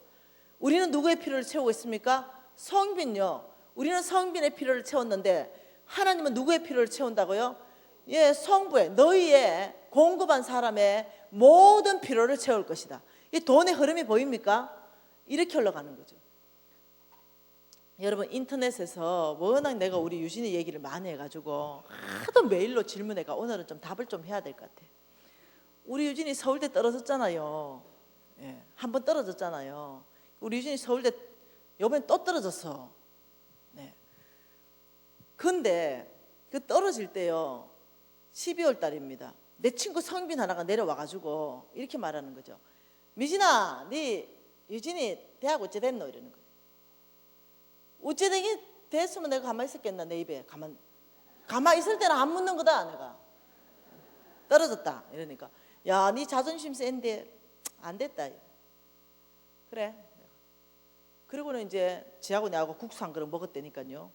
우리는 누구의 필요를 채우고 있습니까? 성빈요. 우리는 성빈의 필요를 채웠는데 하나님은 누구의 필요를 채운다고요? 예, 성부의, 너희의 공급한 사람의 모든 필요를 채울 것이다. 이 돈의 흐름이 보입니까? 이렇게 흘러가는 거죠. 여러분, 인터넷에서 워낙 내가 우리 유진이 얘기를 많이 해가지고 하도 메일로 질문해가 오늘은 좀 답을 좀 해야 될 것 같아. 우리 유진이 서울대 떨어졌잖아요. 예, 한 번 떨어졌잖아요. 우리 유진이 서울대 이번에 또 떨어졌어. 네. 근데 그 떨어질 때요, 12월 달입니다. 내 친구 성빈 하나가 내려와가지고 이렇게 말하는 거죠. 미진아, 네 유진이 대학 어째 됐노? 이러는 거예요. 어째 되긴 됐으면 내가 가만히 있었겠나? 내 입에 가만히 있을 때는 안 묻는 거다. 내가 떨어졌다 이러니까, 야, 네 자존심 센데 안 됐다. 그래. 그리고는 이제 지하고 내하고 국수 한 그릇 먹었다니까요.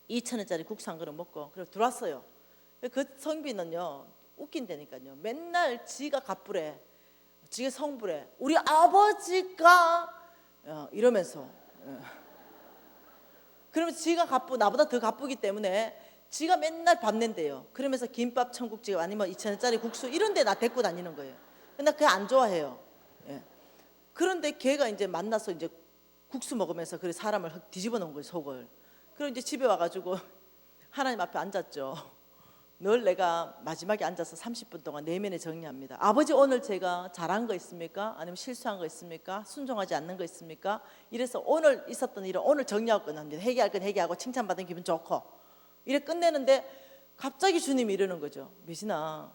2,000원짜리 국수 한 그릇 먹고 그리고 들어왔어요. 그 성빈은요 웃긴다니까요. 맨날 지가 갑부래, 지가 성부래, 우리 아버지가 이러면서, 그러면 지가 갑부, 나보다 더 갑부기 때문에 지가 맨날 밥 낸대요. 그러면서 김밥 청국집 아니면 2,000원짜리 국수 이런 데 나 데리고 다니는 거예요. 근데 그게 안 좋아해요. 예. 그런데 걔가 이제 만나서 이제 국수 먹으면서 그래 사람을 뒤집어 놓은 거예요, 속을. 그리고 이제 집에 와가지고 하나님 앞에 앉았죠. 늘 내가 마지막에 앉아서 30분 동안 내면에 정리합니다. 아버지, 오늘 제가 잘한 거 있습니까? 아니면 실수한 거 있습니까? 순종하지 않는 거 있습니까? 이래서 오늘 있었던 일을 오늘 정리하고 끝납니다. 회개할 건 회개하고 칭찬받은 기분 좋고 이래 끝내는데 갑자기 주님이 이러는 거죠. 미진아,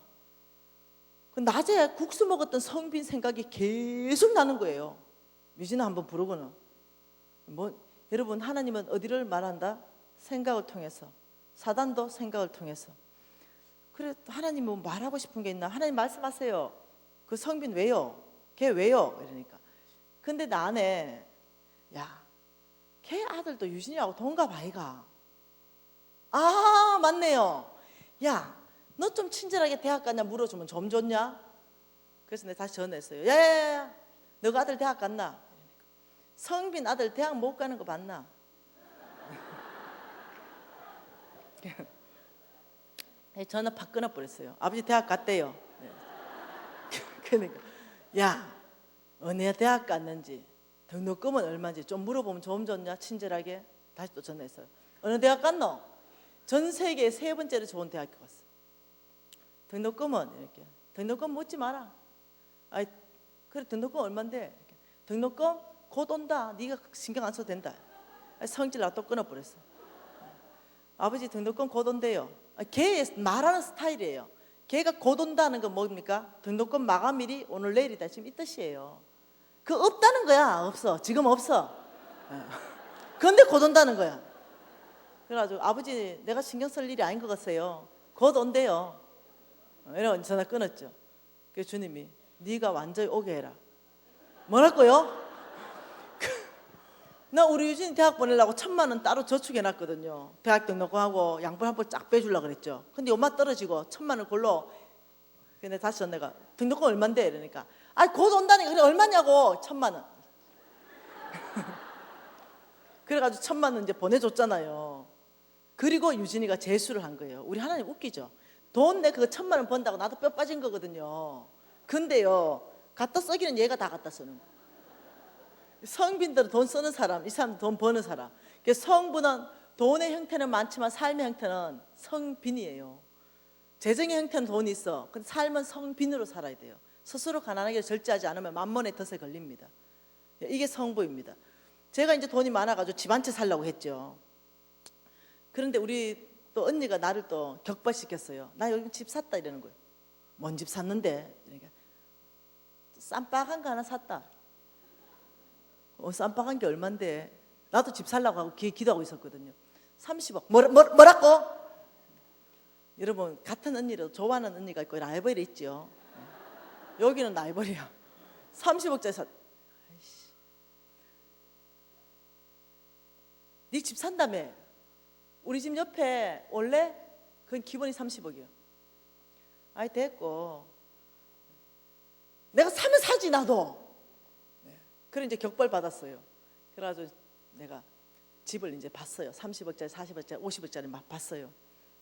그 낮에 국수 먹었던 성빈 생각이 계속 나는 거예요. 미진아 한번 부르고는. 여러분, 하나님은 어디를 말한다? 생각을 통해서. 사단도 생각을 통해서. 그래, 하나님 뭐 말하고 싶은 게 있나? 하나님 말씀하세요. 그 성빈 왜요? 걔 왜요? 이러니까. 근데 나 안에, 야, 걔 아들도 유진이하고 동갑 아이가. 아, 맞네요. 야, 너 좀 친절하게 대학 갔냐 물어주면 좀 좋냐? 그래서 내가 다시 전화했어요. 야야야, 너가 아들 대학 갔나? 성빈 아들 대학 못 가는 거 봤나? 전화 팍 끊어버렸어요. 아버지 대학 갔대요. 네. 그러니까, 야, 어느 대학 갔는지, 등록금은 얼마인지 좀 물어보면 좀 좋냐? 친절하게. 다시 또 전화했어요. 어느 대학 갔노? 전 세계 3번째로 좋은 대학교 갔어. 등록금은 이렇게. 등록금 묻지 마라. 아이, 그래, 등록금 얼마인데? 등록금 곧 온다. 네가 신경 안 써도 된다. 성질 나또 끊어버렸어. 아버지 등록금 곧 온대요. 걔 말하는 스타일이에요. 걔가 곧 온다는 건 뭡니까? 등록금 마감일이 오늘 내일이다. 지금 이 뜻이에요. 그 없다는 거야. 없어. 지금 없어. 근데 곧 온다는 거야. 그래가지고 아버지 내가 신경 쓸 일이 아닌 것 같아요. 곧 온대요. 이러고 전화 끊었죠. 그래서 주님이 네가 완전히 오게 해라. 뭐랄까요? 나 우리 유진이 대학 보내려고 1,000만 원 따로 저축해놨거든요. 대학 등록금하고 양분 한 번 쫙 빼주려고 그랬죠. 근데 엄마 떨어지고 1,000만 원 골로. 근데 다시 내가 등록금 얼만데? 이러니까 곧 온다니까. 그래 얼마냐고. 1,000만 원. 그래가지고 1,000만 원 이제 보내줬잖아요. 그리고 유진이가 재수를 한 거예요. 우리 하나님 웃기죠. 돈 내 그거 1,000만 원 번다고 나도 뼈 빠진 거거든요. 근데요 갖다 쓰기는 얘가 다 갖다 쓰는 거예요. 성빈들은 돈 쓰는 사람, 이 사람 돈 버는 사람. 성부는 돈의 형태는 많지만 삶의 형태는 성빈이에요. 재정의 형태는 돈이 있어. 근데 삶은 성빈으로 살아야 돼요. 스스로 가난하게 절제하지 않으면 만몬의 덫에 걸립니다. 이게 성부입니다. 제가 이제 돈이 많아가지고 집 한 채 살려고 했죠. 그런데 우리 또 언니가 나를 또 격발시켰어요. 나 여기 집 샀다 이러는 거예요. 뭔 집 샀는데? 그러니까 쌈박한 거 하나 샀다. 쌈박한 게 얼만데? 나도 집 살려고 하고 기도하고 있었거든요. 30억. 뭐라고? 여러분 같은 언니라도 좋아하는 언니가 있고 라이벌이 있죠. 여기는 라이벌이야. 30억짜리 샀. 네 집 산다며. 우리 집 옆에 원래 그건 기본이 30억이요. 아이 됐고 내가 사면 사지 나도. 그래 이제 격발 받았어요. 그래가지고 내가 집을 이제 봤어요. 30억짜리, 40억짜리, 50억짜리 막 봤어요.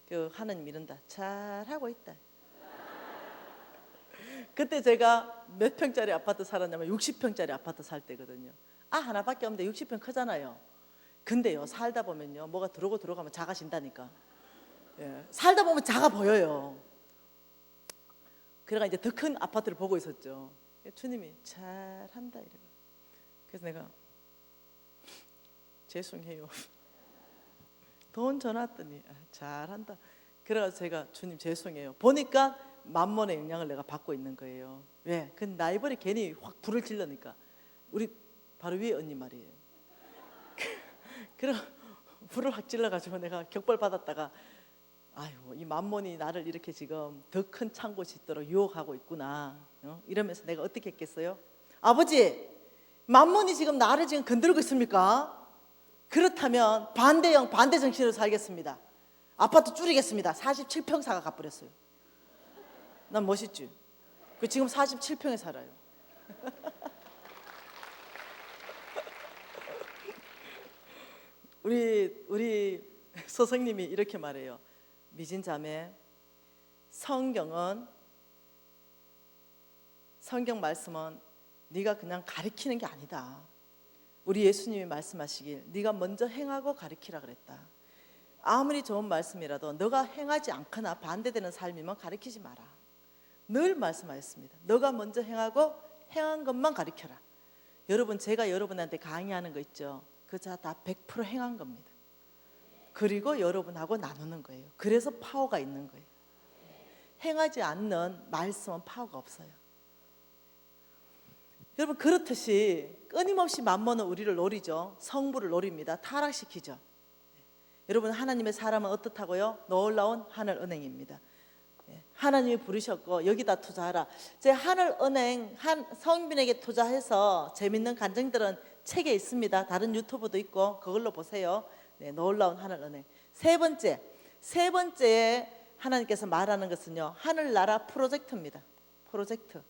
그 하나님 이른다. 잘하고 있다. 그때 제가 몇 평짜리 아파트 살았냐면 60평짜리 아파트 살 때거든요. 하나밖에 없는데 60평 크잖아요. 근데요 살다 보면요 뭐가 들어가면 작아진다니까. 살다 보면 작아 보여요. 그래가 이제 더 큰 아파트를 보고 있었죠. 주님이 잘한다 이러고. 그래서 내가 죄송해요. 돈 전화했더니 잘한다. 그래가지고 제가 주님 죄송해요. 보니까 만몬의 영향을 내가 받고 있는 거예요. 왜? 그 라이벌이 괜히 확 불을 질러니까. 우리 바로 위에 언니 말이에요. 그래 불을 확 질러가지고 내가 격발 받았다가 아유 이 만몬이 나를 이렇게 지금 더 큰 창고 짓도록 유혹하고 있구나. 이러면서 내가 어떻게 했겠어요? 아버지 만몬이 지금 나를 지금 건들고 있습니까? 그렇다면 반대형 반대 정신으로 살겠습니다. 아파트 줄이겠습니다. 47평 사가 갚버렸어요. 난 멋있지? 지금 47평에 살아요. 우리 서성님이 이렇게 말해요. 미진 자매, 성경 말씀은 네가 그냥 가르치는 게 아니다. 우리 예수님이 말씀하시길 네가 먼저 행하고 가르치라 그랬다. 아무리 좋은 말씀이라도 너가 행하지 않거나 반대되는 삶이면 가르치지 마라. 늘 말씀하셨습니다. 너가 먼저 행하고 행한 것만 가르쳐라. 여러분 제가 여러분한테 강의하는 거 있죠. 그저 다 100% 행한 겁니다. 그리고 여러분하고 나누는 거예요. 그래서 파워가 있는 거예요. 행하지 않는 말씀은 파워가 없어요. 여러분 그렇듯이 끊임없이 만몬은 우리를 노리죠. 성부를 노립니다. 타락시키죠. 여러분 하나님의 사람은 어떻다고요? 놀라운 하늘 은행입니다. 하나님이 부르셨고 여기다 투자하라. 제 하늘 은행 성빈에게 투자해서 재밌는 간증들은 책에 있습니다. 다른 유튜브도 있고 그걸로 보세요. 놀라운 하늘 은행. 세 번째에 하나님께서 말하는 것은요 하늘나라 프로젝트입니다. 프로젝트.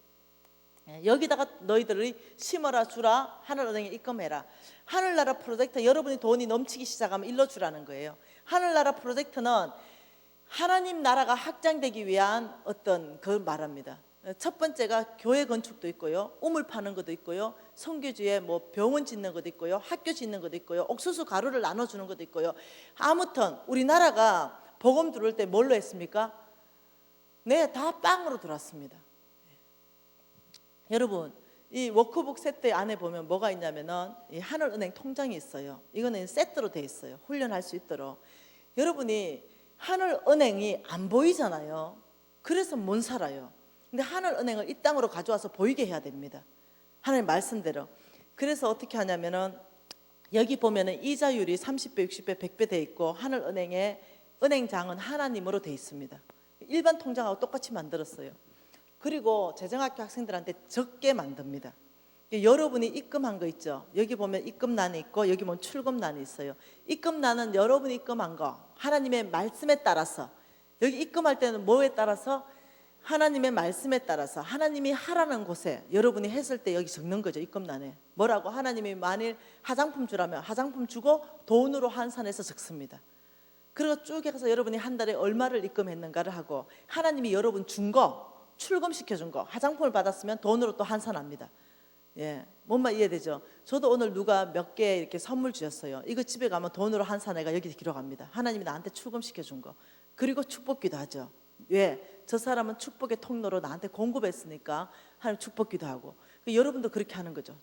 여기다가 너희들이 심어라 주라 하늘은행에 입금해라. 하늘나라 프로젝트 여러분이 돈이 넘치기 시작하면 일러주라는 거예요. 하늘나라 프로젝트는 하나님 나라가 확장되기 위한 어떤 그 말합니다. 첫 번째가 교회 건축도 있고요, 우물 파는 것도 있고요, 선교지에 뭐 병원 짓는 것도 있고요, 학교 짓는 것도 있고요, 옥수수 가루를 나눠주는 것도 있고요. 아무튼 우리나라가 복음 들어올 때 뭘로 했습니까? 네, 다 빵으로 들어왔습니다. 여러분 이 워크북 세트 안에 보면 뭐가 있냐면은 이 하늘은행 통장이 있어요. 이거는 세트로 돼 있어요. 훈련할 수 있도록. 여러분이 하늘은행이 안 보이잖아요. 그래서 못 살아요. 근데 하늘은행을 이 땅으로 가져와서 보이게 해야 됩니다. 하나님 말씀대로. 그래서 어떻게 하냐면은 여기 보면은 이자율이 30배, 60배, 100배 돼 있고 하늘은행의 은행장은 하나님으로 돼 있습니다. 일반 통장하고 똑같이 만들었어요. 그리고 재정학교 학생들한테 적게 만듭니다. 여러분이 입금한 거 있죠. 여기 보면 입금란이 있고 여기 보면 출금란이 있어요. 입금란은 여러분이 입금한 거 하나님의 말씀에 따라서, 여기 입금할 때는 뭐에 따라서? 하나님의 말씀에 따라서 하나님이 하라는 곳에 여러분이 했을 때 여기 적는 거죠. 입금란에 뭐라고? 하나님이 만일 화장품 주라면 화장품 주고 돈으로 환산해서 적습니다. 그리고 쭉 해서 여러분이 한 달에 얼마를 입금했는가를 하고, 하나님이 여러분 준 거, 출금시켜준 거, 화장품을 받았으면 돈으로 또 환산합니다. 예, 뭔 말 이해되죠? 저도 오늘 누가 몇 개 이렇게 선물 주셨어요. 이거 집에 가면 돈으로 환산해가 여기 기록합니다. 하나님이 나한테 출금시켜준 거. 그리고 축복기도 하죠. 왜? 저 사람은 축복의 통로로 나한테 공급했으니까 하나님 축복기도 하고. 여러분도 그렇게 하는 거죠.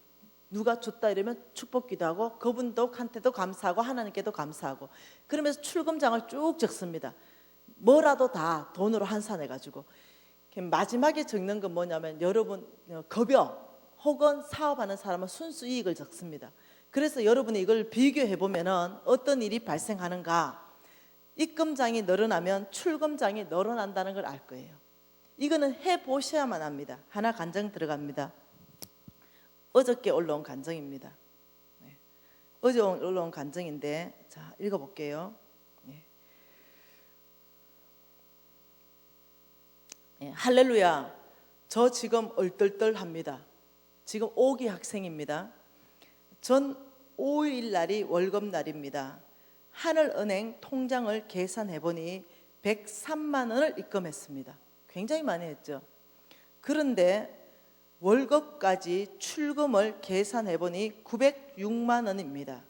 누가 줬다 이러면 축복기도 하고, 그분한테도 감사하고 하나님께도 감사하고, 그러면서 출금장을 쭉 적습니다. 뭐라도 다 돈으로 환산해가지고. 마지막에 적는 건 뭐냐면 여러분 급여 혹은 사업하는 사람은 순수이익을 적습니다. 그래서 여러분이 이걸 비교해 보면은 어떤 일이 발생하는가, 입금장이 늘어나면 출금장이 늘어난다는 걸 알 거예요. 이거는 해보셔야만 합니다. 하나 간증 들어갑니다. 어저께 올라온 간증입니다. 어제 올라온 간증인데, 자, 읽어볼게요. 할렐루야. 저 지금 얼떨떨합니다. 지금 5기 학생입니다. 전 5일 날이 월급날입니다. 하늘은행 통장을 계산해보니 103만 원을 입금했습니다. 굉장히 많이 했죠. 그런데 월급까지 출금을 계산해보니 906만 원입니다.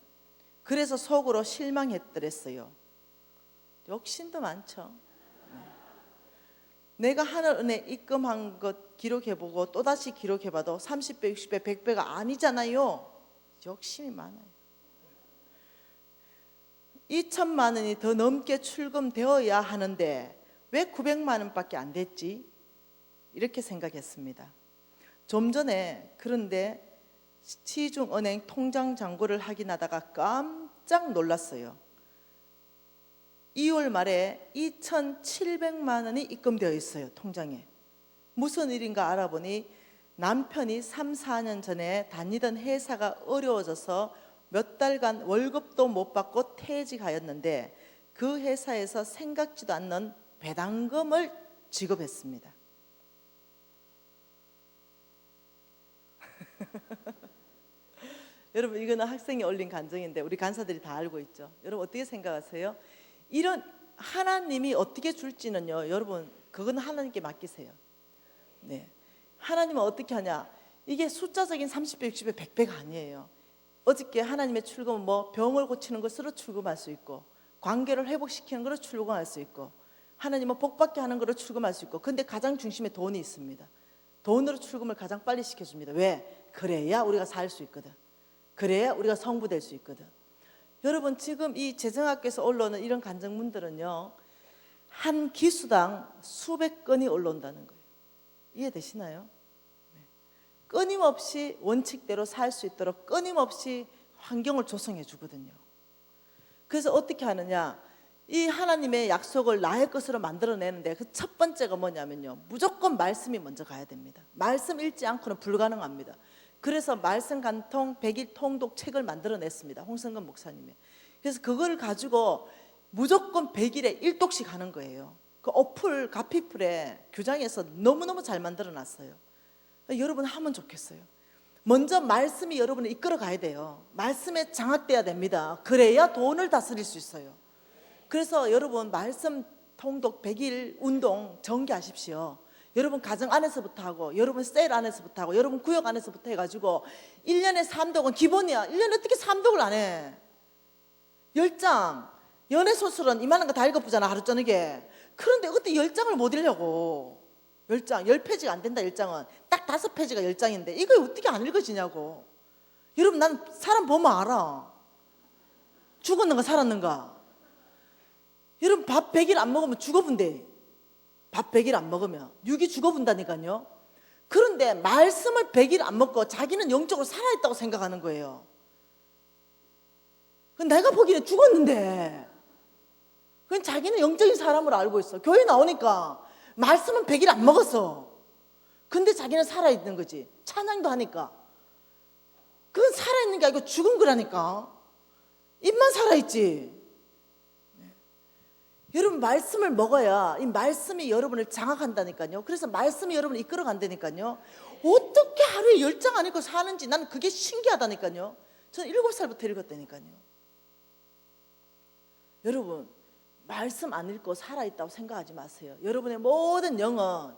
그래서 속으로 실망했더랬어요. 욕심도 많죠. 내가 하늘은행 입금한 것 기록해보고 또다시 기록해봐도 30배, 60배, 100배가 아니잖아요. 욕심이 많아요. 2천만 원이 더 넘게 출금되어야 하는데 왜 900만 원밖에 안 됐지? 이렇게 생각했습니다. 좀 전에 그런데 시중은행 통장 잔고를 확인하다가 깜짝 놀랐어요. 2월 말에 2,700만 원이 입금되어 있어요. 통장에. 무슨 일인가 알아보니 남편이 3, 4년 전에 다니던 회사가 어려워져서 몇 달간 월급도 못 받고 퇴직하였는데 그 회사에서 생각지도 않는 배당금을 지급했습니다. 여러분, 이거는 학생이 올린 간증인데 우리 간사들이 다 알고 있죠. 여러분 어떻게 생각하세요? 이런 하나님이 어떻게 줄지는요, 여러분 그건 하나님께 맡기세요. 네, 하나님은 어떻게 하냐? 이게 숫자적인 30배, 60배, 100배가 아니에요. 어저께 하나님의 출금은 뭐 병을 고치는 것으로 출금할 수 있고, 관계를 회복시키는 것으로 출금할 수 있고, 하나님은 복받게 하는 것으로 출금할 수 있고, 근데 가장 중심에 돈이 있습니다. 돈으로 출금을 가장 빨리 시켜줍니다. 왜? 그래야 우리가 살 수 있거든. 그래야 우리가 성부될 수 있거든. 여러분 지금 이 재정학교에서 올라오는 이런 간증문들은요, 한 기수당 수백 건이 올라온다는 거예요. 이해되시나요? 끊임없이 원칙대로 살 수 있도록 끊임없이 환경을 조성해 주거든요. 그래서 어떻게 하느냐, 이 하나님의 약속을 나의 것으로 만들어내는데 그 첫 번째가 뭐냐면요, 무조건 말씀이 먼저 가야 됩니다. 말씀 읽지 않고는 불가능합니다. 그래서 말씀 간통 100일 통독 책을 만들어냈습니다. 홍성근 목사님이. 그래서 그걸 가지고 무조건 100일에 1독씩 하는 거예요. 그 어플 가피풀에 교장에서 너무너무 잘 만들어놨어요. 여러분 하면 좋겠어요. 먼저 말씀이 여러분을 이끌어 가야 돼요. 말씀에 장악돼야 됩니다. 그래야 돈을 다스릴 수 있어요. 그래서 여러분 말씀 통독 100일 운동 정기하십시오. 여러분 가정 안에서부터 하고, 여러분 셀 안에서부터 하고, 여러분 구역 안에서부터 해가지고 1년에 3독은 기본이야. 1년에 어떻게 3독을 안 해? 10장 연애소설은 이만한 거 다 읽어보잖아, 하루 저녁에. 그런데 어떻게 10장을 못 읽려고? 10장, 10페이지가 안 된다. 10장은 딱 5페이지가 10장인데 이거 어떻게 안 읽어지냐고. 여러분, 난 사람 보면 알아. 죽었는가 살았는가. 여러분, 밥 100일 안 먹으면 죽어본대. 밥 100일 안 먹으면 육이 죽어본다니까요. 그런데 말씀을 100일 안 먹고 자기는 영적으로 살아있다고 생각하는 거예요. 내가 보기에는 죽었는데 그건 자기는 영적인 사람으로 알고 있어. 교회 나오니까 말씀은 100일 안 먹었어. 근데 자기는 살아있는 거지. 찬양도 하니까. 그건 살아있는 게 아니고 죽은 거라니까. 입만 살아있지. 여러분, 말씀을 먹어야 이 말씀이 여러분을 장악한다니까요. 그래서 말씀이 여러분을 이끌어 간다니까요. 어떻게 하루에 10장 안 읽고 사는지 나는 그게 신기하다니까요. 저는 7살부터 읽었다니까요. 여러분, 말씀 안 읽고 살아있다고 생각하지 마세요. 여러분의 모든 영은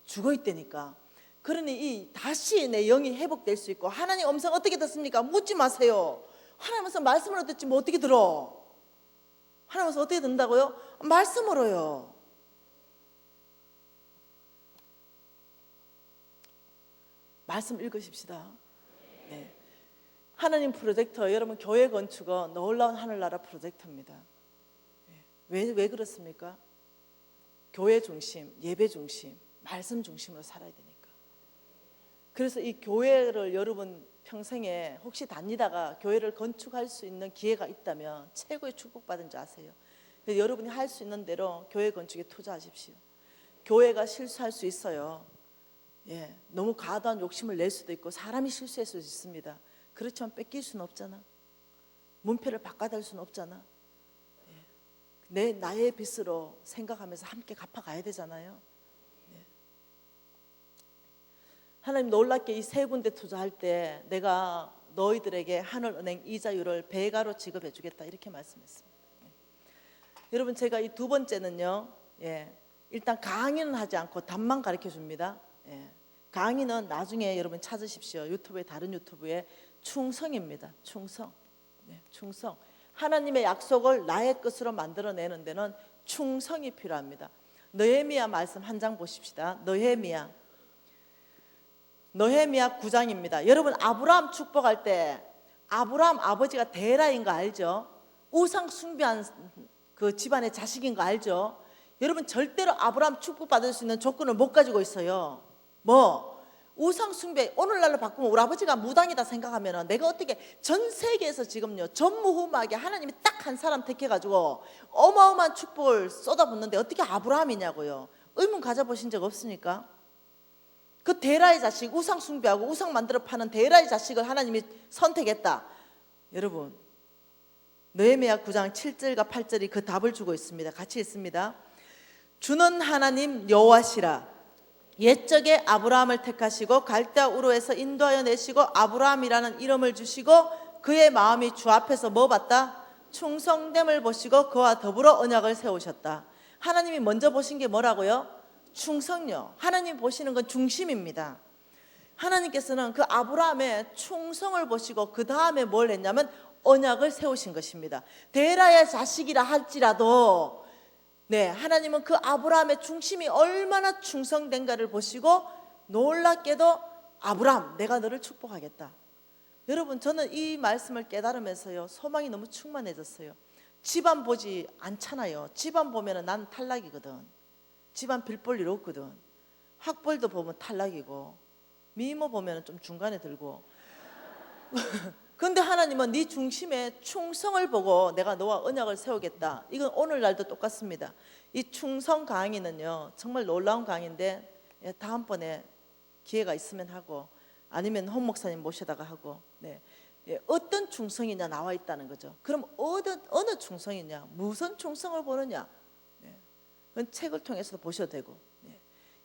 죽어있다니까. 그러니 다시 내 영이 회복될 수 있고, 하나님 음성 어떻게 듣습니까? 묻지 마세요. 하나님 음성 말씀으로 듣지 뭐 어떻게 들어? 하나님 음성 어떻게 듣는다고요? 말씀으로요. 말씀 읽으십시다. 네. 하나님 프로젝터, 여러분 교회 건축은 놀라운 하늘나라 프로젝터입니다. 왜 그렇습니까? 교회 중심, 예배 중심, 말씀 중심으로 살아야 되니까. 그래서 이 교회를 여러분 평생에 혹시 다니다가 교회를 건축할 수 있는 기회가 있다면 최고의 축복받은 줄 아세요. 그래서 여러분이 할 수 있는 대로 교회 건축에 투자하십시오. 교회가 실수할 수 있어요. 너무 과도한 욕심을 낼 수도 있고 사람이 실수할 수도 있습니다. 그렇지만 뺏길 수는 없잖아. 문패를 바꿔달 수는 없잖아. 나의 빚으로 생각하면서 함께 갚아가야 되잖아요. 하나님 놀랍게 이 3군데 투자할 때 내가 너희들에게 하늘은행 이자율을 배가로 지급해 주겠다 이렇게 말씀했습니다. 여러분, 제가 이 2번째는요, 일단 강의는 하지 않고 답만 가르쳐 줍니다. 강의는 나중에 여러분 찾으십시오. 유튜브에, 다른 유튜브에. 충성입니다. 충성. 충성. 하나님의 약속을 나의 것으로 만들어내는 데는 충성이 필요합니다. 느헤미야 말씀 한 장 보십시다. 느헤미야 9장입니다. 여러분, 아브라함 축복할 때 아브라함 아버지가 데라인 거 알죠? 우상 숭배한 그 집안의 자식인 거 알죠? 여러분, 절대로 아브라함 축복받을 수 있는 조건을 못 가지고 있어요. 우상 숭배. 오늘날로 바꾸면 우리 아버지가 무당이다 생각하면 내가 어떻게 전 세계에서 지금요 전무후무하게 하나님이 딱 한 사람 택해가지고 어마어마한 축복을 쏟아붓는데 어떻게 아브라함이냐고요. 의문 가져보신 적 없습니까? 그 데라의 자식, 우상 숭배하고 우상 만들어 파는 데라의 자식을 하나님이 선택했다. 여러분, 느헤미야 9장 7절과 8절이 그 답을 주고 있습니다. 같이 읽습니다. 주는 하나님 여호와시라. 옛적에 아브라함을 택하시고 갈대아 우르에서 인도하여 내시고 아브라함이라는 이름을 주시고 그의 마음이 주 앞에서 뭐 봤다? 충성됨을 보시고 그와 더불어 언약을 세우셨다. 하나님이 먼저 보신 게 뭐라고요? 충성요. 하나님 보시는 건 중심입니다. 하나님께서는 그 아브라함의 충성을 보시고 그 다음에 뭘 했냐면 언약을 세우신 것입니다. 데라의 자식이라 할지라도 하나님은 그 아브라함의 중심이 얼마나 충성된가를 보시고 놀랍게도 아브라함, 내가 너를 축복하겠다. 여러분, 저는 이 말씀을 깨달으면서요 소망이 너무 충만해졌어요. 집안 보지 않잖아요. 집안 보면 난 탈락이거든. 집안 빌볼 일 없거든. 학벌도 보면 탈락이고 미모 보면 좀 중간에 들고 근데 하나님은 네 중심에 충성을 보고 내가 너와 언약을 세우겠다. 이건 오늘날도 똑같습니다. 이 충성 강의는요 정말 놀라운 강의인데 다음번에 기회가 있으면 하고 아니면 홍 목사님 모셔다가 하고 어떤 충성이냐 나와 있다는 거죠. 그럼 어느 충성이냐, 무슨 충성을 보느냐, 그건 책을 통해서도 보셔도 되고.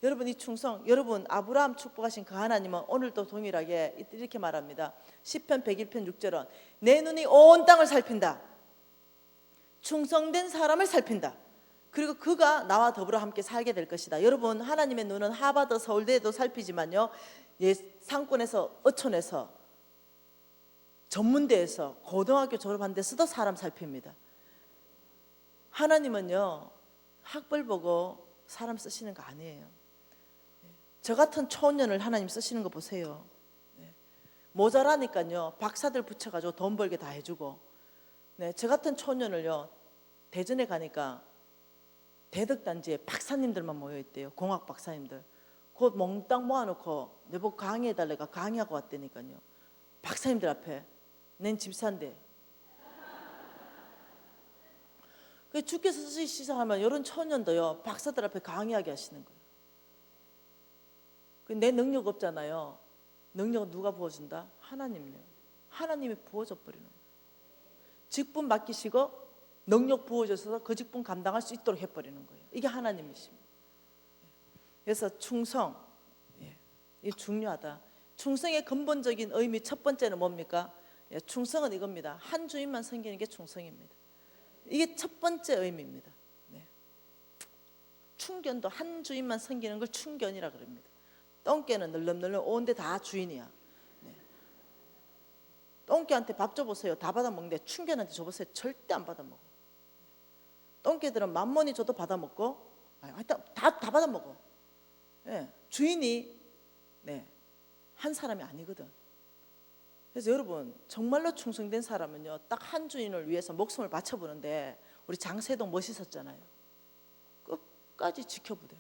여러분, 이 충성, 여러분 아브라함 축복하신 그 하나님은 오늘도 동일하게 이렇게 말합니다. 시편 101편 6절은 내 눈이 온 땅을 살핀다. 충성된 사람을 살핀다. 그리고 그가 나와 더불어 함께 살게 될 것이다. 여러분, 하나님의 눈은 하버드, 서울대도 살피지만요 상권에서, 어촌에서, 전문대에서, 고등학교 졸업한 데서도 사람 살핍니다. 하나님은요 학벌 보고 사람 쓰시는 거 아니에요. 저 같은 초년을 하나님 쓰시는 거 보세요. 모자라니까요 박사들 붙여가지고 돈 벌게 다 해주고, 저 같은 초년을요 대전에 가니까 대덕단지에 박사님들만 모여있대요. 공학 박사님들. 곧 몽땅 모아놓고 내보고 강의해달래가 강의하고 왔다니까요. 박사님들 앞에. 낸 집사인데. 주께서 쓰시시하면 이런 초년도요 박사들 앞에 강의하게 하시는 거예요. 내 능력 없잖아요. 능력은 누가 부어준다? 하나님이요. 하나님이 부어줘 버리는 거예요. 직분 맡기시고 능력 부어줘서 그 직분 감당할 수 있도록 해버리는 거예요. 이게 하나님이십니다. 그래서 충성, 이 중요하다. 충성의 근본적인 의미 첫 번째는 뭡니까? 충성은 이겁니다. 한 주인만 섬기는 게 충성입니다. 이게 첫 번째 의미입니다. 충견도 한 주인만 섬기는 걸 충견이라 그럽니다. 똥개는 널렁널렁 온 데 다 주인이야. 똥개한테 밥 줘보세요. 다 받아먹는데 충견한테 줘보세요. 절대 안 받아먹어. 똥개들은 만mon이 줘도 받아먹고 하여튼 다 받아먹어. 주인이 한 사람이 아니거든. 그래서 여러분 정말로 충성된 사람은요 딱 한 주인을 위해서 목숨을 바쳐보는데, 우리 장세동 멋있었잖아요. 끝까지 지켜보대.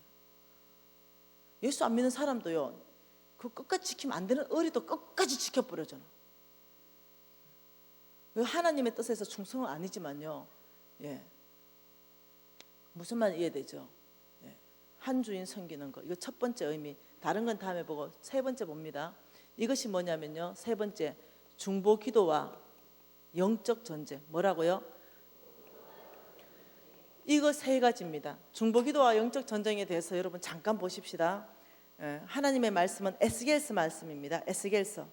예수 안 믿는 사람도요 그 끝까지 지키면 안 되는 의리도 끝까지 지켜버려잖아. 하나님의 뜻에서 충성은 아니지만요 무슨 말 이해되죠? 한 주인 섬기는 거, 이거 첫 번째 의미. 다른 건 다음에 보고 세 번째 봅니다. 이것이 뭐냐면요, 세 번째 중보 기도와 영적 전쟁. 뭐라고요? 이거 세 가지입니다. 중보 기도와 영적 전쟁에 대해서 여러분 잠깐 보십시다. 하나님의 말씀은 에스겔서 말씀입니다. 에스겔서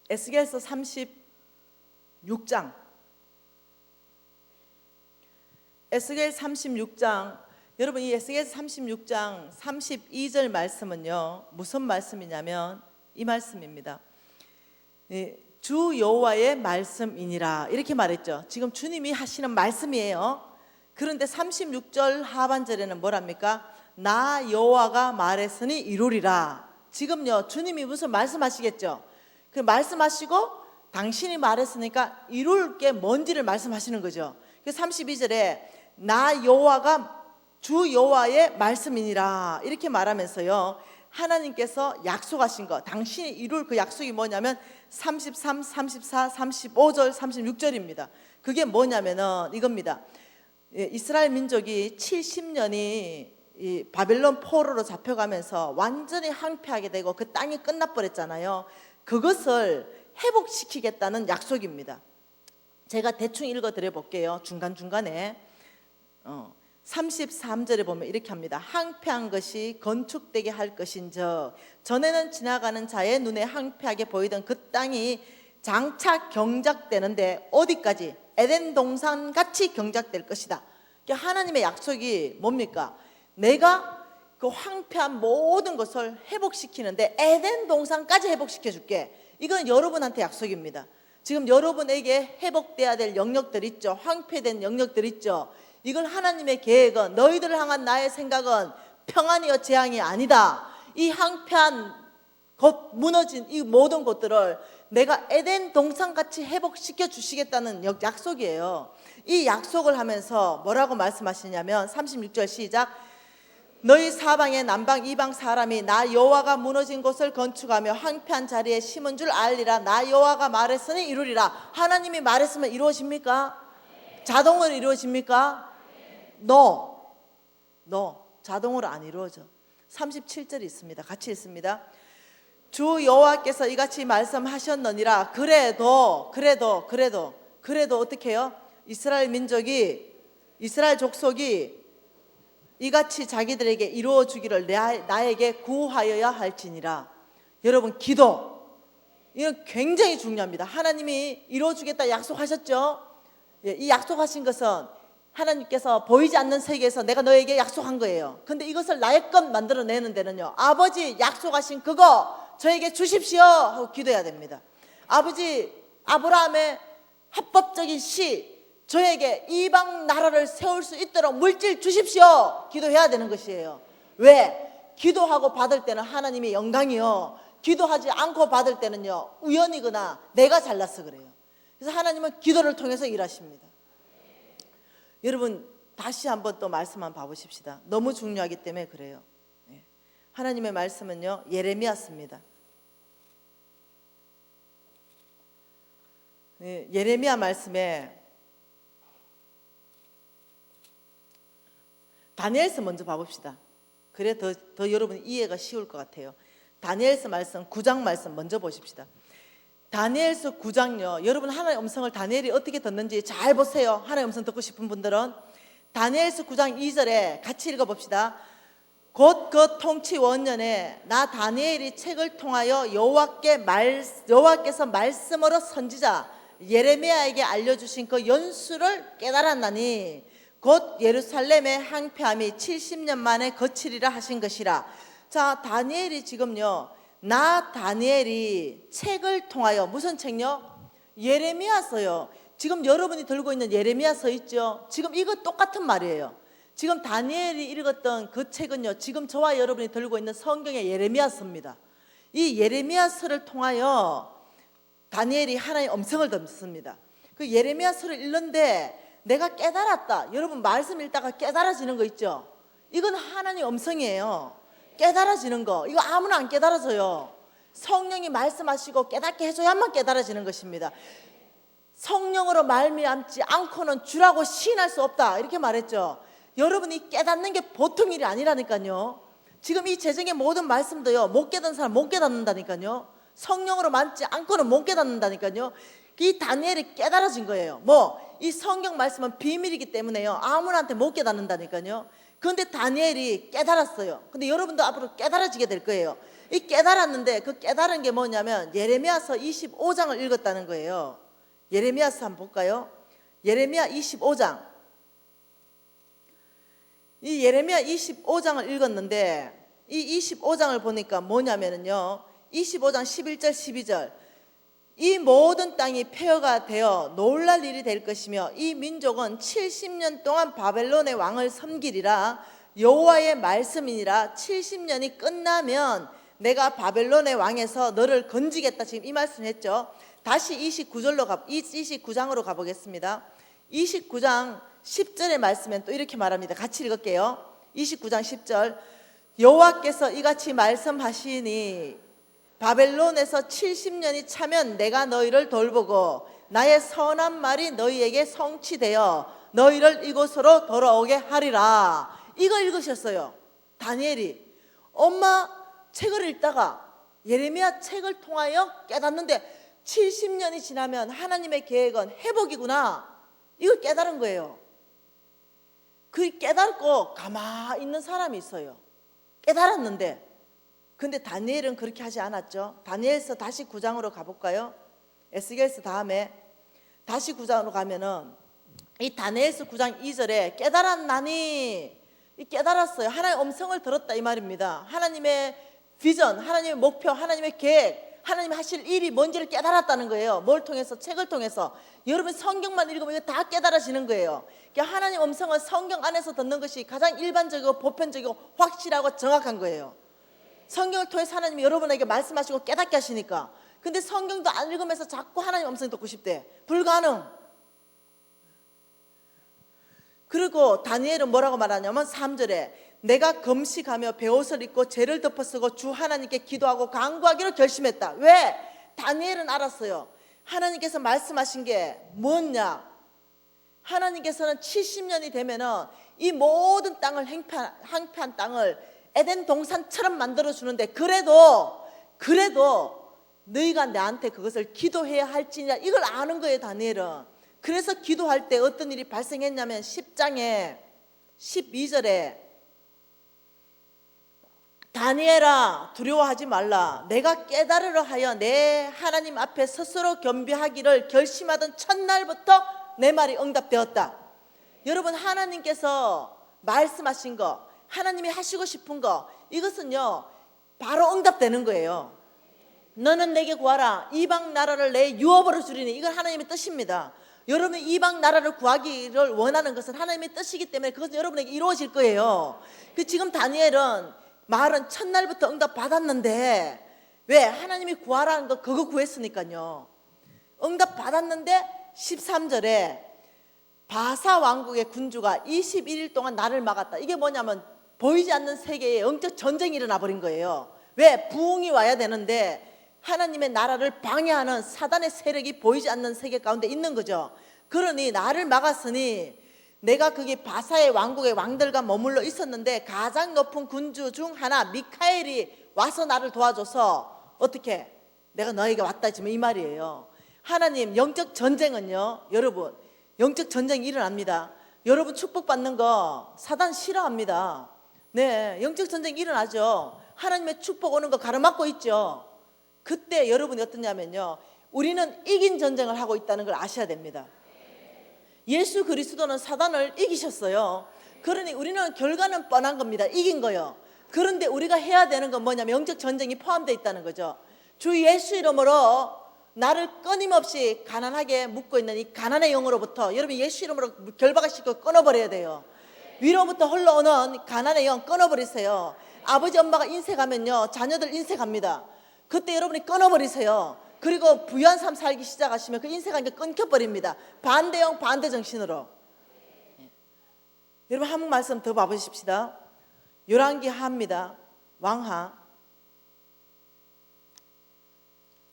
에스겔서 36장. 에스겔 36장. 여러분 이 에스겔 36장 32절 말씀은요 무슨 말씀이냐면 이 말씀입니다. 주 여호와의 말씀이니라 이렇게 말했죠. 지금 주님이 하시는 말씀이에요. 그런데 36절 하반절에는 뭐랍니까? 나 여호와가 말했으니 이루리라. 지금요 주님이 무슨 말씀하시겠죠? 그 말씀하시고 당신이 말했으니까 이룰 게 뭔지를 말씀하시는 거죠. 그래서 32절에 나 여호와가 주 여호와의 말씀이니라 이렇게 말하면서요 하나님께서 약속하신 거, 당신이 이룰 그 약속이 뭐냐면 33, 34, 35절, 36절입니다. 그게 뭐냐면은 이겁니다. 이스라엘 민족이 70년이 이 바벨론 포로로 잡혀가면서 완전히 항폐하게 되고 그 땅이 끝나버렸잖아요. 그것을 회복시키겠다는 약속입니다. 제가 대충 읽어드려 볼게요. 중간중간에 33절에 보면 이렇게 합니다. 항폐한 것이 건축되게 할 것인즉 전에는 지나가는 자의 눈에 항폐하게 보이던 그 땅이 장차 경작되는데 어디까지? 에덴 동산같이 경작될 것이다. 하나님의 약속이 뭡니까? 내가 그 황폐한 모든 것을 회복시키는데 에덴 동산까지 회복시켜 줄게. 이건 여러분한테 약속입니다. 지금 여러분에게 회복돼야 될 영역들 있죠. 황폐된 영역들 있죠. 이걸 하나님의 계획은, 너희들을 향한 나의 생각은 평안이여 재앙이 아니다. 이 황폐한 것, 무너진 이 모든 것들을 내가 에덴 동산같이 회복시켜 주시겠다는 약속이에요. 이 약속을 하면서 뭐라고 말씀하시냐면 36절 시작. 너희 사방에 남방 이방 사람이 나 여호와가 무너진 곳을 건축하며 황폐한 자리에 심은 줄 알리라. 나 여호와가 말했으니 이루리라. 하나님이 말했으면 이루어집니까? 자동으로 이루어집니까? No. 자동으로 안 이루어져. 37절이 있습니다. 같이 읽습니다. 주 여호와께서 이같이 말씀하셨느니라. 그래도 어떻게 해요? 이스라엘 민족이, 이스라엘 족속이 이같이 자기들에게 이루어 주기를 나에게 구하여야 할지니라. 여러분, 기도, 이건 굉장히 중요합니다. 하나님이 이루어 주겠다 약속하셨죠? 이 약속하신 것은 하나님께서 보이지 않는 세계에서 내가 너에게 약속한 거예요. 근데 이것을 나의 것 만들어내는 데는요, 아버지 약속하신 그거 저에게 주십시오 하고 기도해야 됩니다. 아버지, 아브라함의 합법적인 시, 저에게 이방 나라를 세울 수 있도록 물질 주십시오. 기도해야 되는 것이에요. 왜? 기도하고 받을 때는 하나님의 영광이요, 기도하지 않고 받을 때는요 우연이거나 내가 잘나서 그래요. 그래서 하나님은 기도를 통해서 일하십니다. 여러분 다시 한번 또 말씀 한번 봐보십시다. 너무 중요하기 때문에 그래요. 하나님의 말씀은요 예레미야서입니다. 예레미야 말씀에 다니엘서 먼저 봐봅시다. 그래 더 여러분 이해가 쉬울 것 같아요. 다니엘서 말씀 9장 말씀 먼저 보십시다. 다니엘서 9장요, 여러분 하나님의 음성을 다니엘이 어떻게 듣는지 잘 보세요. 하나님의 음성 듣고 싶은 분들은 다니엘서 9장 2절에 같이 읽어봅시다. 곧 그 통치 원년에 나 다니엘이 책을 통하여 여호와께서 말씀으로 선지자 예레미야에게 알려주신 그 연수를 깨달았나니 곧 예루살렘의 항폐함이 70년 만에 거치리라 하신 것이라. 자, 다니엘이 지금요, 나 다니엘이 책을 통하여, 무슨 책요? 예레미야서요. 지금 여러분이 들고 있는 예레미야서 있죠? 지금 이거 똑같은 말이에요. 지금 다니엘이 읽었던 그 책은요, 지금 저와 여러분이 들고 있는 성경의 예레미야서입니다. 이 예레미야서를 통하여 다니엘이 하나님의 음성을 듣습니다. 그 예레미야서를 읽는데 내가 깨달았다. 여러분 말씀 읽다가 깨달아지는 거 있죠? 이건 하나님의 음성이에요. 깨달아지는 거, 이거 아무나 안 깨달아져요. 성령이 말씀하시고 깨닫게 해줘야만 깨달아지는 것입니다. 성령으로 말미암지 않고는 주라고 시인할 수 없다, 이렇게 말했죠. 여러분이 깨닫는 게 보통 일이 아니라니까요. 지금 이 재정의 모든 말씀도요, 못 깨닫는 사람 못 깨닫는다니까요. 성령으로 만지 않고는 못 깨닫는다니까요. 이 다니엘이 깨달아진 거예요. 이 성경 말씀은 비밀이기 때문에요, 아무나한테 못 깨닫는다니까요. 그런데 다니엘이 깨달았어요. 근데 여러분도 앞으로 깨달아지게 될 거예요. 이 깨달았는데 그 깨달은 게 뭐냐면 예레미야서 25장을 읽었다는 거예요. 예레미야서 한번 볼까요? 예레미야 25장. 이 예레미야 25장을 읽었는데 이 25장을 보니까 뭐냐면요, 25장 11절 12절, 이 모든 땅이 폐허가 되어 놀랄 일이 될 것이며 이 민족은 70년 동안 바벨론의 왕을 섬기리라. 여호와의 말씀이니라. 70년이 끝나면 내가 바벨론의 왕에서 너를 건지겠다. 지금 이 말씀 했죠. 다시 29장으로 가보겠습니다. 29장 10절의 말씀엔 또 이렇게 말합니다. 같이 읽을게요. 29장 10절, 여호와께서 이같이 말씀하시니 바벨론에서 70년이 차면 내가 너희를 돌보고 나의 선한 말이 너희에게 성취되어 너희를 이곳으로 돌아오게 하리라. 이걸 읽으셨어요. 다니엘이 엄마 책을 읽다가 예레미야 책을 통하여 깨닫는데 70년이 지나면 하나님의 계획은 회복이구나, 이걸 깨달은 거예요. 그 깨닫고 가만히 있는 사람이 있어요. 깨달았는데, 근데 다니엘은 그렇게 하지 않았죠. 다니엘서 다시 9장으로 가볼까요? 에스겔서 다음에 다시 9장으로 가면은 이 다니엘서 9장 2절에 깨달았나니, 이 깨달았어요. 하나님의 음성을 들었다 이 말입니다. 하나님의 비전, 하나님의 목표, 하나님의 계획, 하나님 하실 일이 뭔지를 깨달았다는 거예요. 뭘 통해서? 책을 통해서. 여러분 성경만 읽으면 이거 다 깨달아지는 거예요. 그러니까 하나님의 음성은 성경 안에서 듣는 것이 가장 일반적이고 보편적이고 확실하고 정확한 거예요. 성경을 통해서 하나님이 여러분에게 말씀하시고 깨닫게 하시니까. 근데 성경도 안 읽으면서 자꾸 하나님 음성 듣고 싶대. 불가능. 그리고 다니엘은 뭐라고 말하냐면 3절에 내가 금식하며 베옷을 입고 죄를 덮어쓰고 주 하나님께 기도하고 간구하기로 결심했다. 왜? 다니엘은 알았어요. 하나님께서 말씀하신 게 뭐냐? 하나님께서는 70년이 되면은 이 모든 땅을 황폐한 땅을 에덴 동산처럼 만들어주는데 그래도 너희가 나한테 그것을 기도해야 할지냐, 이걸 아는 거예요. 다니엘은. 그래서 기도할 때 어떤 일이 발생했냐면 10장에 12절에 다니엘아 두려워하지 말라. 내가 깨달으려 하여 내 하나님 앞에 스스로 겸비하기를 결심하던 첫날부터 내 말이 응답되었다. 여러분 하나님께서 말씀하신 거, 하나님이 하시고 싶은 거, 이것은요 바로 응답되는 거예요. 너는 내게 구하라. 이방 나라를 내 유업으로 주리니, 이건 하나님의 뜻입니다. 여러분이 이방 나라를 구하기를 원하는 것은 하나님의 뜻이기 때문에 그것은 여러분에게 이루어질 거예요. 지금 다니엘은 말은 첫날부터 응답 받았는데 왜? 하나님이 구하라는 거 그거 구했으니까요. 응답 받았는데 13절에 바사 왕국의 군주가 21일 동안 나를 막았다. 이게 뭐냐면 보이지 않는 세계에 영적 전쟁이 일어나 버린 거예요. 왜? 부흥이 와야 되는데 하나님의 나라를 방해하는 사단의 세력이 보이지 않는 세계 가운데 있는 거죠. 그러니 나를 막았으니 내가 거기 바사의 왕국의 왕들과 머물러 있었는데 가장 높은 군주 중 하나 미카엘이 와서 나를 도와줘서 어떻게? 내가 너에게 왔다 지금 이 말이에요. 하나님 영적 전쟁은요, 여러분 영적 전쟁이 일어납니다. 여러분 축복받는 거 사단 싫어합니다. 네, 영적 전쟁이 일어나죠. 하나님의 축복 오는 거 가로막고 있죠. 그때 여러분이 어떠냐면요, 우리는 이긴 전쟁을 하고 있다는 걸 아셔야 됩니다. 예수 그리스도는 사단을 이기셨어요. 그러니 우리는 결과는 뻔한 겁니다. 이긴 거요. 그런데 우리가 해야 되는 건 뭐냐면 영적 전쟁이 포함되어 있다는 거죠. 주 예수 이름으로 나를 끊임없이 가난하게 묶고 있는 이 가난의 영으로부터 여러분 예수 이름으로 결박을 시켜 끊어버려야 돼요. 위로부터 흘러오는 가난의 영 끊어버리세요. 아버지 엄마가 인색하면요 자녀들 인색합니다. 그때 여러분이 끊어버리세요. 그리고 부유한 삶 살기 시작하시면 그 인색한 게 끊겨버립니다. 반대형 반대 정신으로. 여러분 한 말씀 더 봐보십시다. 열왕기 하입니다. 왕하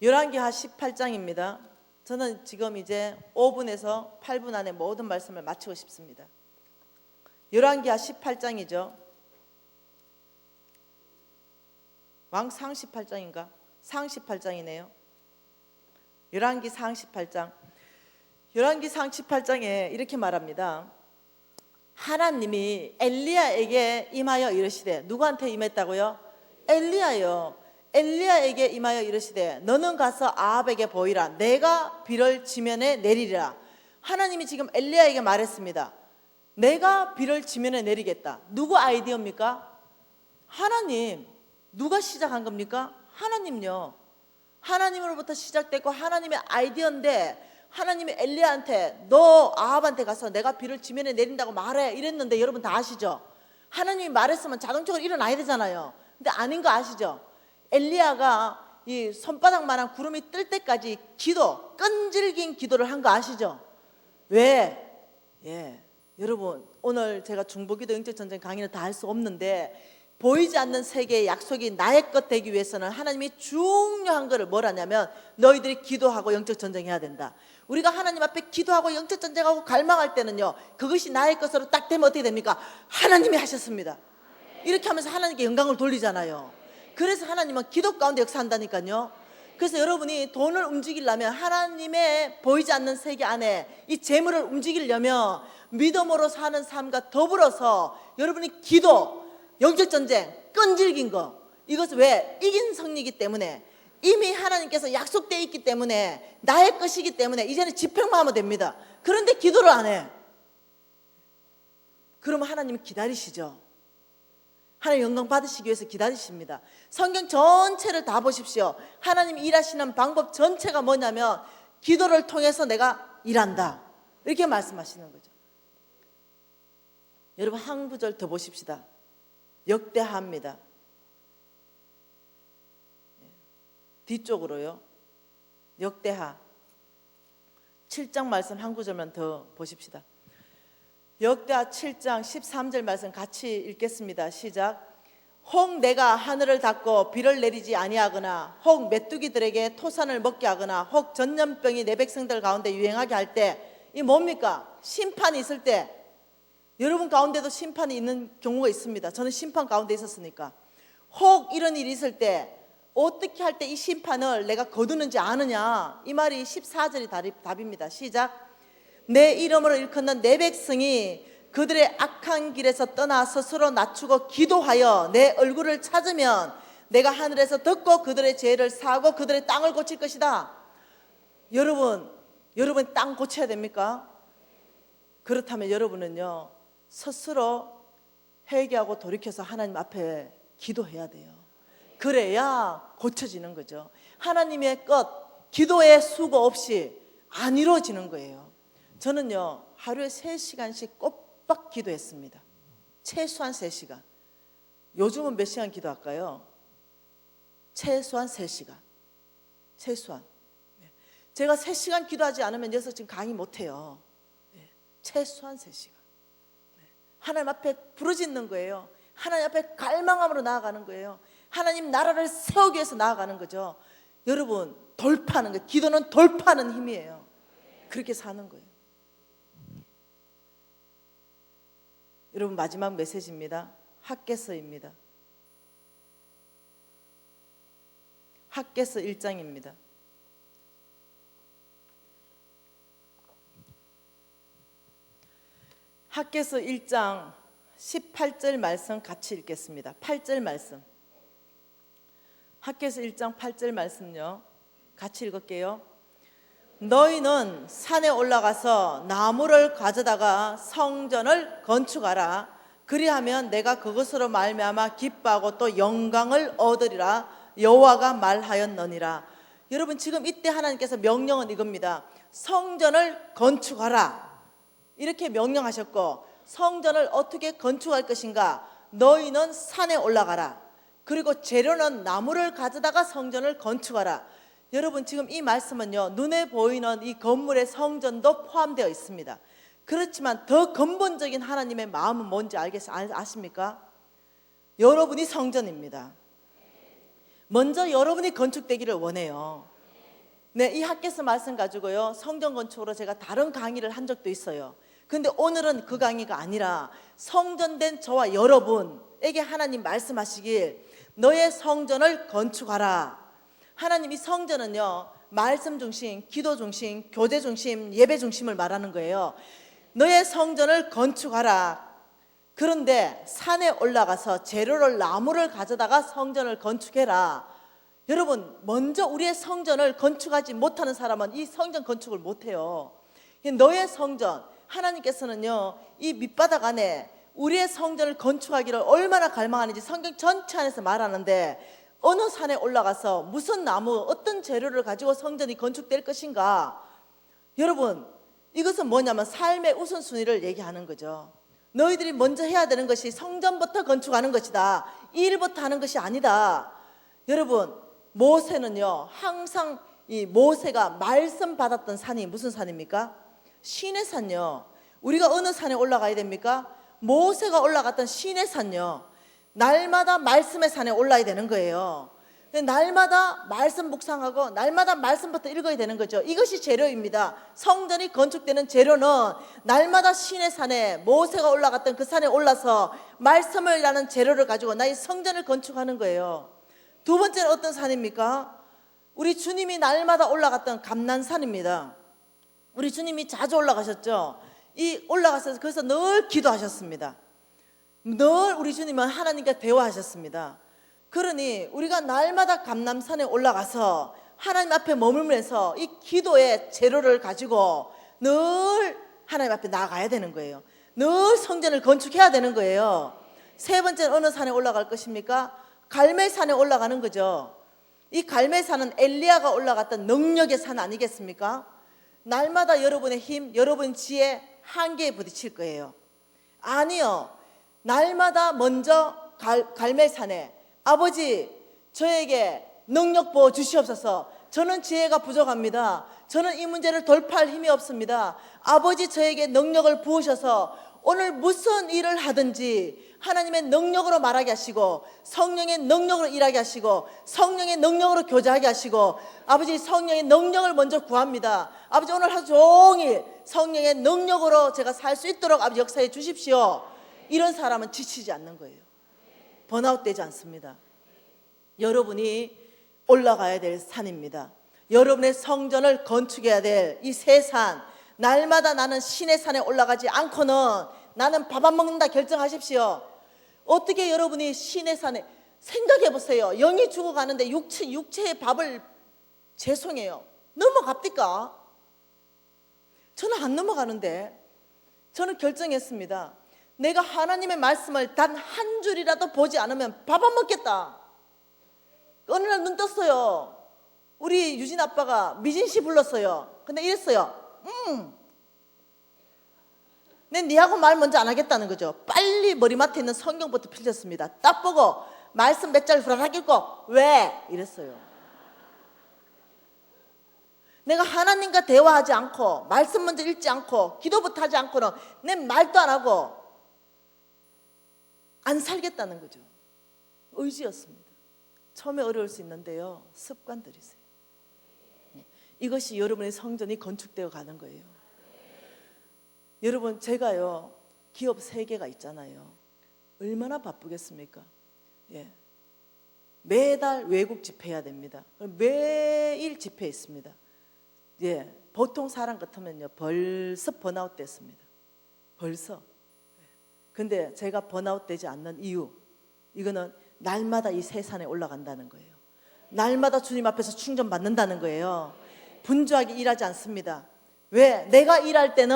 열왕기하 18장입니다. 저는 지금 이제 5분에서 8분 안에 모든 말씀을 마치고 싶습니다. 열왕기하 18장이죠. 왕상 18장인가? 상 18장이네요. 열왕기 상 18장. 열왕기 상 18장에 이렇게 말합니다. 하나님이 엘리야에게 임하여 이르시되, 누구한테 임했다고요? 엘리야요. 엘리야에게 임하여 이르시되 너는 가서 아합에게 보이라. 내가 비를 지면에 내리리라. 하나님이 지금 엘리야에게 말했습니다. 내가 비를 지면에 내리겠다. 누구 아이디어입니까? 하나님. 누가 시작한 겁니까? 하나님요. 하나님으로부터 시작됐고 하나님의 아이디어인데 하나님이 엘리야한테 너 아합한테 가서 내가 비를 지면에 내린다고 말해 이랬는데 여러분 다 아시죠? 하나님이 말했으면 자동적으로 일어나야 되잖아요. 근데 아닌 거 아시죠? 엘리야가 이 손바닥만한 구름이 뜰 때까지 기도, 끈질긴 기도를 한 거 아시죠? 왜? 여러분 오늘 제가 중보기도 영적전쟁 강의는 다 할 수 없는데 보이지 않는 세계의 약속이 나의 것 되기 위해서는 하나님이 중요한 거를 뭐라냐면 너희들이 기도하고 영적 전쟁해야 된다. 우리가 하나님 앞에 기도하고 영적 전쟁하고 갈망할 때는요 그것이 나의 것으로 딱 되면 어떻게 됩니까? 하나님이 하셨습니다. 이렇게 하면서 하나님께 영광을 돌리잖아요. 그래서 하나님은 기도 가운데 역사한다니까요. 그래서 여러분이 돈을 움직이려면 하나님의 보이지 않는 세계 안에 이 재물을 움직이려면 믿음으로 사는 삶과 더불어서 여러분이 기도, 영적 전쟁, 끈질긴 거, 이것은 왜? 이긴 성리이기 때문에 이미 하나님께서 약속되어 있기 때문에 나의 것이기 때문에 이제는 집행만 하면 됩니다. 그런데 기도를 안 해. 그러면 하나님은 기다리시죠. 하나님 영광 받으시기 위해서 기다리십니다. 성경 전체를 다 보십시오. 하나님이 일하시는 방법 전체가 뭐냐면 기도를 통해서 내가 일한다 이렇게 말씀하시는 거죠. 여러분 한 구절 더 보십시다. 역대하입니다. 뒤쪽으로요. 역대하 7장 말씀 한 구절만 더 보십시다. 역대하 7장 13절 말씀 같이 읽겠습니다. 시작. 혹 내가 하늘을 닫고 비를 내리지 아니하거나 혹 메뚜기들에게 토산을 먹게 하거나 혹 전염병이 내 백성들 가운데 유행하게 할 때 이 뭡니까? 심판이 있을 때 여러분 가운데도 심판이 있는 경우가 있습니다. 저는 심판 가운데 있었으니까. 혹 이런 일이 있을 때 어떻게 할 때 이 심판을 내가 거두는지 아느냐? 이 말이 14절이 답입니다. 시작. 내 이름으로 일컫는 내 백성이 그들의 악한 길에서 떠나 스스로 낮추고 기도하여 내 얼굴을 찾으면 내가 하늘에서 듣고 그들의 죄를 사하고 그들의 땅을 고칠 것이다. 여러분 땅 고쳐야 됩니까? 그렇다면 여러분은요 스스로 회개하고 돌이켜서 하나님 앞에 기도해야 돼요. 그래야 고쳐지는 거죠. 하나님의 것, 기도의 수고 없이 안 이루어지는 거예요. 저는요 하루에 3시간씩 꼬박 기도했습니다. 최소한 3시간. 요즘은 몇 시간 기도할까요? 최소한 3시간. 최소한. 제가 3시간 기도하지 않으면 여기서 지금 강의 못해요. 최소한 3시간. 하나님 앞에 부르짖는 거예요. 하나님 앞에 갈망함으로 나아가는 거예요. 하나님 나라를 세우기 위해서 나아가는 거죠. 여러분, 돌파하는 거예요. 기도는 돌파하는 힘이에요. 그렇게 사는 거예요. 여러분, 마지막 메시지입니다. 학개서입니다. 학개서 1장입니다. 학개서 1장 18절 말씀 같이 읽겠습니다. 8절 말씀. 학개서 1장 8절 말씀요. 같이 읽을게요. 너희는 산에 올라가서 나무를 가져다가 성전을 건축하라. 그리하면 내가 그것으로 말미암아 기뻐하고 또 영광을 얻으리라. 여호와가 말하였느니라. 여러분, 지금 이때 하나님께서 명령은 이겁니다. 성전을 건축하라. 이렇게 명령하셨고, 성전을 어떻게 건축할 것인가? 너희는 산에 올라가라. 그리고 재료는 나무를 가져다가 성전을 건축하라. 여러분, 지금 이 말씀은요, 눈에 보이는 이 건물의 성전도 포함되어 있습니다. 그렇지만 더 근본적인 하나님의 마음은 뭔지 아십니까? 여러분이 성전입니다. 먼저 여러분이 건축되기를 원해요. 네, 이 학개서 말씀 가지고요, 성전 건축으로 제가 다른 강의를 한 적도 있어요. 근데 오늘은 그 강의가 아니라 성전된 저와 여러분에게 하나님 말씀하시길, 너의 성전을 건축하라. 하나님, 이 성전은요, 말씀 중심, 기도 중심, 교제 중심, 예배 중심을 말하는 거예요. 너의 성전을 건축하라. 그런데 산에 올라가서 재료를 나무를 가져다가 성전을 건축해라. 여러분, 먼저 우리의 성전을 건축하지 못하는 사람은 이 성전 건축을 못해요. 너의 성전, 하나님께서는요, 이 밑바닥 안에 우리의 성전을 건축하기를 얼마나 갈망하는지 성경 전체 안에서 말하는데, 어느 산에 올라가서 무슨 나무, 어떤 재료를 가지고 성전이 건축될 것인가? 여러분, 이것은 뭐냐면 삶의 우선순위를 얘기하는 거죠. 너희들이 먼저 해야 되는 것이 성전부터 건축하는 것이다. 이 일부터 하는 것이 아니다. 여러분, 모세는요, 항상 이 모세가 말씀 받았던 산이 무슨 산입니까? 시내 산요. 우리가 어느 산에 올라가야 됩니까? 모세가 올라갔던 시내 산요. 날마다 말씀의 산에 올라야 되는 거예요. 날마다 말씀 묵상하고 날마다 말씀부터 읽어야 되는 거죠. 이것이 재료입니다. 성전이 건축되는 재료는 날마다 시내 산에, 모세가 올라갔던 그 산에 올라서 말씀을 라는 재료를 가지고 나의 성전을 건축하는 거예요. 두 번째는 어떤 산입니까? 우리 주님이 날마다 올라갔던 감난산입니다. 우리 주님이 자주 올라가셨죠. 이 올라가서 그래서 늘 기도하셨습니다. 늘 우리 주님은 하나님과 대화하셨습니다. 그러니 우리가 날마다 감람산에 올라가서 하나님 앞에 머물면서 이 기도의 재료를 가지고 늘 하나님 앞에 나가야 되는 거예요. 늘 성전을 건축해야 되는 거예요. 세 번째는 어느 산에 올라갈 것입니까? 갈멜산에 올라가는 거죠. 이 갈멜산은 엘리야가 올라갔던 능력의 산 아니겠습니까? 날마다 여러분의 힘, 여러분 지혜 한계에 부딪힐 거예요. 아니요, 날마다 먼저 갈멜산에 아버지, 저에게 능력 부어 주시옵소서. 저는 지혜가 부족합니다. 저는 이 문제를 돌파할 힘이 없습니다. 아버지, 저에게 능력을 부으셔서 오늘 무슨 일을 하든지 하나님의 능력으로 말하게 하시고, 성령의 능력으로 일하게 하시고, 성령의 능력으로 교제하게 하시고, 아버지, 성령의 능력을 먼저 구합니다. 아버지, 오늘 하루 종일 성령의 능력으로 제가 살 수 있도록 아버지 역사해 주십시오. 이런 사람은 지치지 않는 거예요. 번아웃 되지 않습니다. 여러분이 올라가야 될 산입니다. 여러분의 성전을 건축해야 될 이 세 산, 날마다 나는 신의 산에 올라가지 않고는 나는 밥 안 먹는다 결정하십시오. 어떻게 여러분이 신의 산에, 생각해 보세요. 영이 죽어가는데 육체의 밥을, 죄송해요, 넘어갑니까? 저는 안 넘어가는데, 저는 결정했습니다. 내가 하나님의 말씀을 단 한 줄이라도 보지 않으면 밥 안 먹겠다. 어느 날 눈 떴어요. 우리 유진 아빠가 미진 씨 불렀어요. 근데 이랬어요. 니하고 말 먼저 안 하겠다는 거죠. 빨리 머리맡에 있는 성경부터 펼쳤습니다. 딱 보고 말씀 몇 절 후라락 읽고 왜? 이랬어요. 내가 하나님과 대화하지 않고 말씀 먼저 읽지 않고 기도부터 하지 않고는 내 말도 안 하고 안 살겠다는 거죠. 의지였습니다. 처음에 어려울 수 있는데요, 습관 들이세요. 이것이 여러분의 성전이 건축되어 가는 거예요. 여러분, 제가요 기업 3개가 있잖아요. 얼마나 바쁘겠습니까? 예. 매달 외국 집회해야 됩니다. 매일 집회 있습니다. 예, 보통 사람 같으면요 벌써 번아웃 됐습니다. 벌써. 근데 제가 번아웃 되지 않는 이유, 이거는 날마다 이 세산에 올라간다는 거예요. 날마다 주님 앞에서 충전 받는다는 거예요. 분주하게 일하지 않습니다. 왜? 내가 일할 때는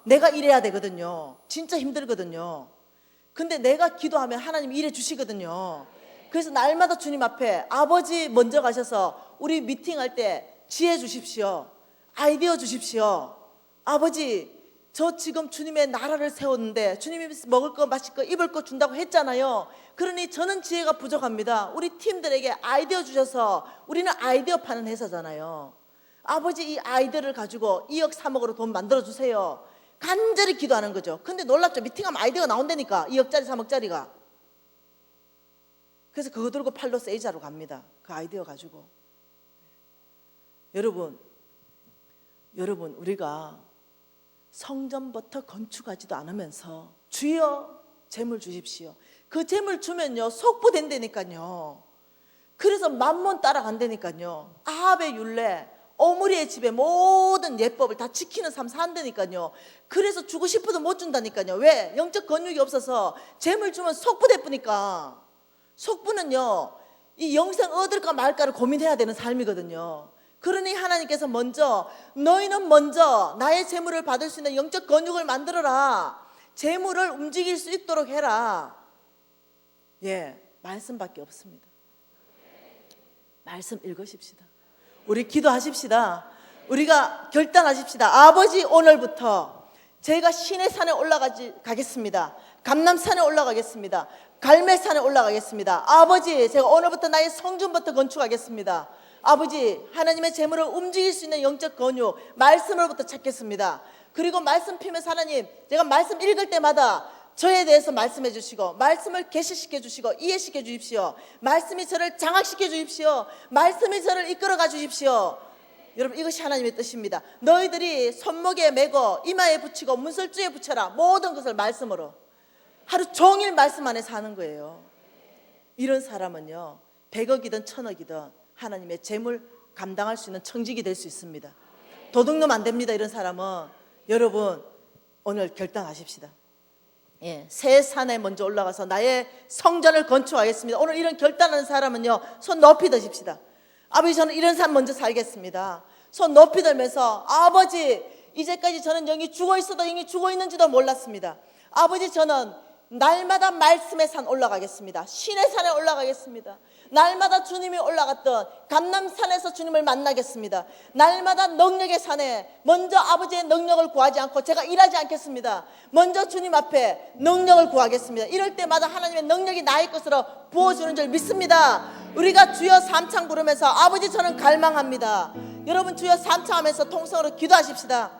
내가 일해야 되거든요. 진짜 힘들거든요. 근데 내가 기도하면 하나님이 일해 주시거든요. 그래서 날마다 주님 앞에 아버지 먼저 가셔서 우리 미팅할 때 지혜 주십시오. 아이디어 주십시오. 아버지, 저 지금 주님의 나라를 세웠는데 주님이 먹을 거 마실 거 입을 거 준다고 했잖아요. 그러니 저는 지혜가 부족합니다. 우리 팀들에게 아이디어 주셔서, 우리는 아이디어 파는 회사잖아요. 아버지, 이 아이디어를 가지고 2억 3억으로 돈 만들어 주세요. 간절히 기도하는 거죠. 근데 놀랍죠. 미팅하면 아이디어가 나온다니까. 2억짜리 3억짜리가. 그래서 그거 들고 팔로 세이자로 갑니다. 그 아이디어 가지고. 여러분 우리가 성전부터 건축하지도 않으면서 주여 재물 주십시오. 그 재물 주면요 속부된다니까요. 그래서 만몬 따라간다니까요. 아합의 율례, 오므리의 집에 모든 예법을 다 지키는 삶 산다니까요. 그래서 주고 싶어도 못 준다니까요. 왜? 영적 건육이 없어서 재물 주면 속부대쁘니까. 속부는요 이 영생 얻을까 말까를 고민해야 되는 삶이거든요. 그러니 하나님께서 먼저 너희는 먼저 나의 재물을 받을 수 있는 영적 건육을 만들어라. 재물을 움직일 수 있도록 해라. 예, 말씀밖에 없습니다. 말씀 읽으십시다. 우리 기도하십시다. 우리가 결단하십시다. 아버지, 오늘부터 제가 시내산에 올라가겠습니다. 감남산에 올라가겠습니다. 갈매산에 올라가겠습니다. 아버지, 제가 오늘부터 나의 성전부터 건축하겠습니다. 아버지, 하나님의 재물을 움직일 수 있는 영적 건육 말씀으로부터 찾겠습니다. 그리고 말씀 피면서 하나님, 제가 말씀 읽을 때마다 저에 대해서 말씀해 주시고 말씀을 계시시켜 주시고 이해시켜 주십시오. 말씀이 저를 장악시켜 주십시오. 말씀이 저를 이끌어가 주십시오. 여러분, 이것이 하나님의 뜻입니다. 너희들이 손목에 메고 이마에 붙이고 문설주에 붙여라. 모든 것을 말씀으로. 하루 종일 말씀 안에 사는 거예요. 이런 사람은요 100억이든 1000억이든 하나님의 재물 감당할 수 있는 청직이 될 수 있습니다. 도둑놈 안 됩니다. 이런 사람은. 여러분, 오늘 결단하십시다. 예, 새 산에 먼저 올라가서 나의 성전을 건축하겠습니다. 오늘 이런 결단하는 사람은요 손 높이 드십시다. 아버지, 저는 이런 삶 먼저 살겠습니다. 손 높이 들면서 아버지, 이제까지 저는 영이 죽어 있어도 영이 죽어 있는지도 몰랐습니다. 아버지, 저는 날마다 말씀의 산 올라가겠습니다. 신의 산에 올라가겠습니다. 날마다 주님이 올라갔던 감남산에서 주님을 만나겠습니다. 날마다 능력의 산에 먼저 아버지의 능력을 구하지 않고 제가 일하지 않겠습니다. 먼저 주님 앞에 능력을 구하겠습니다. 이럴 때마다 하나님의 능력이 나의 것으로 부어주는 줄 믿습니다. 우리가 주여 삼창 부르면서 아버지, 저는 갈망합니다. 여러분, 주여 삼창하면서 통성으로 기도하십시다.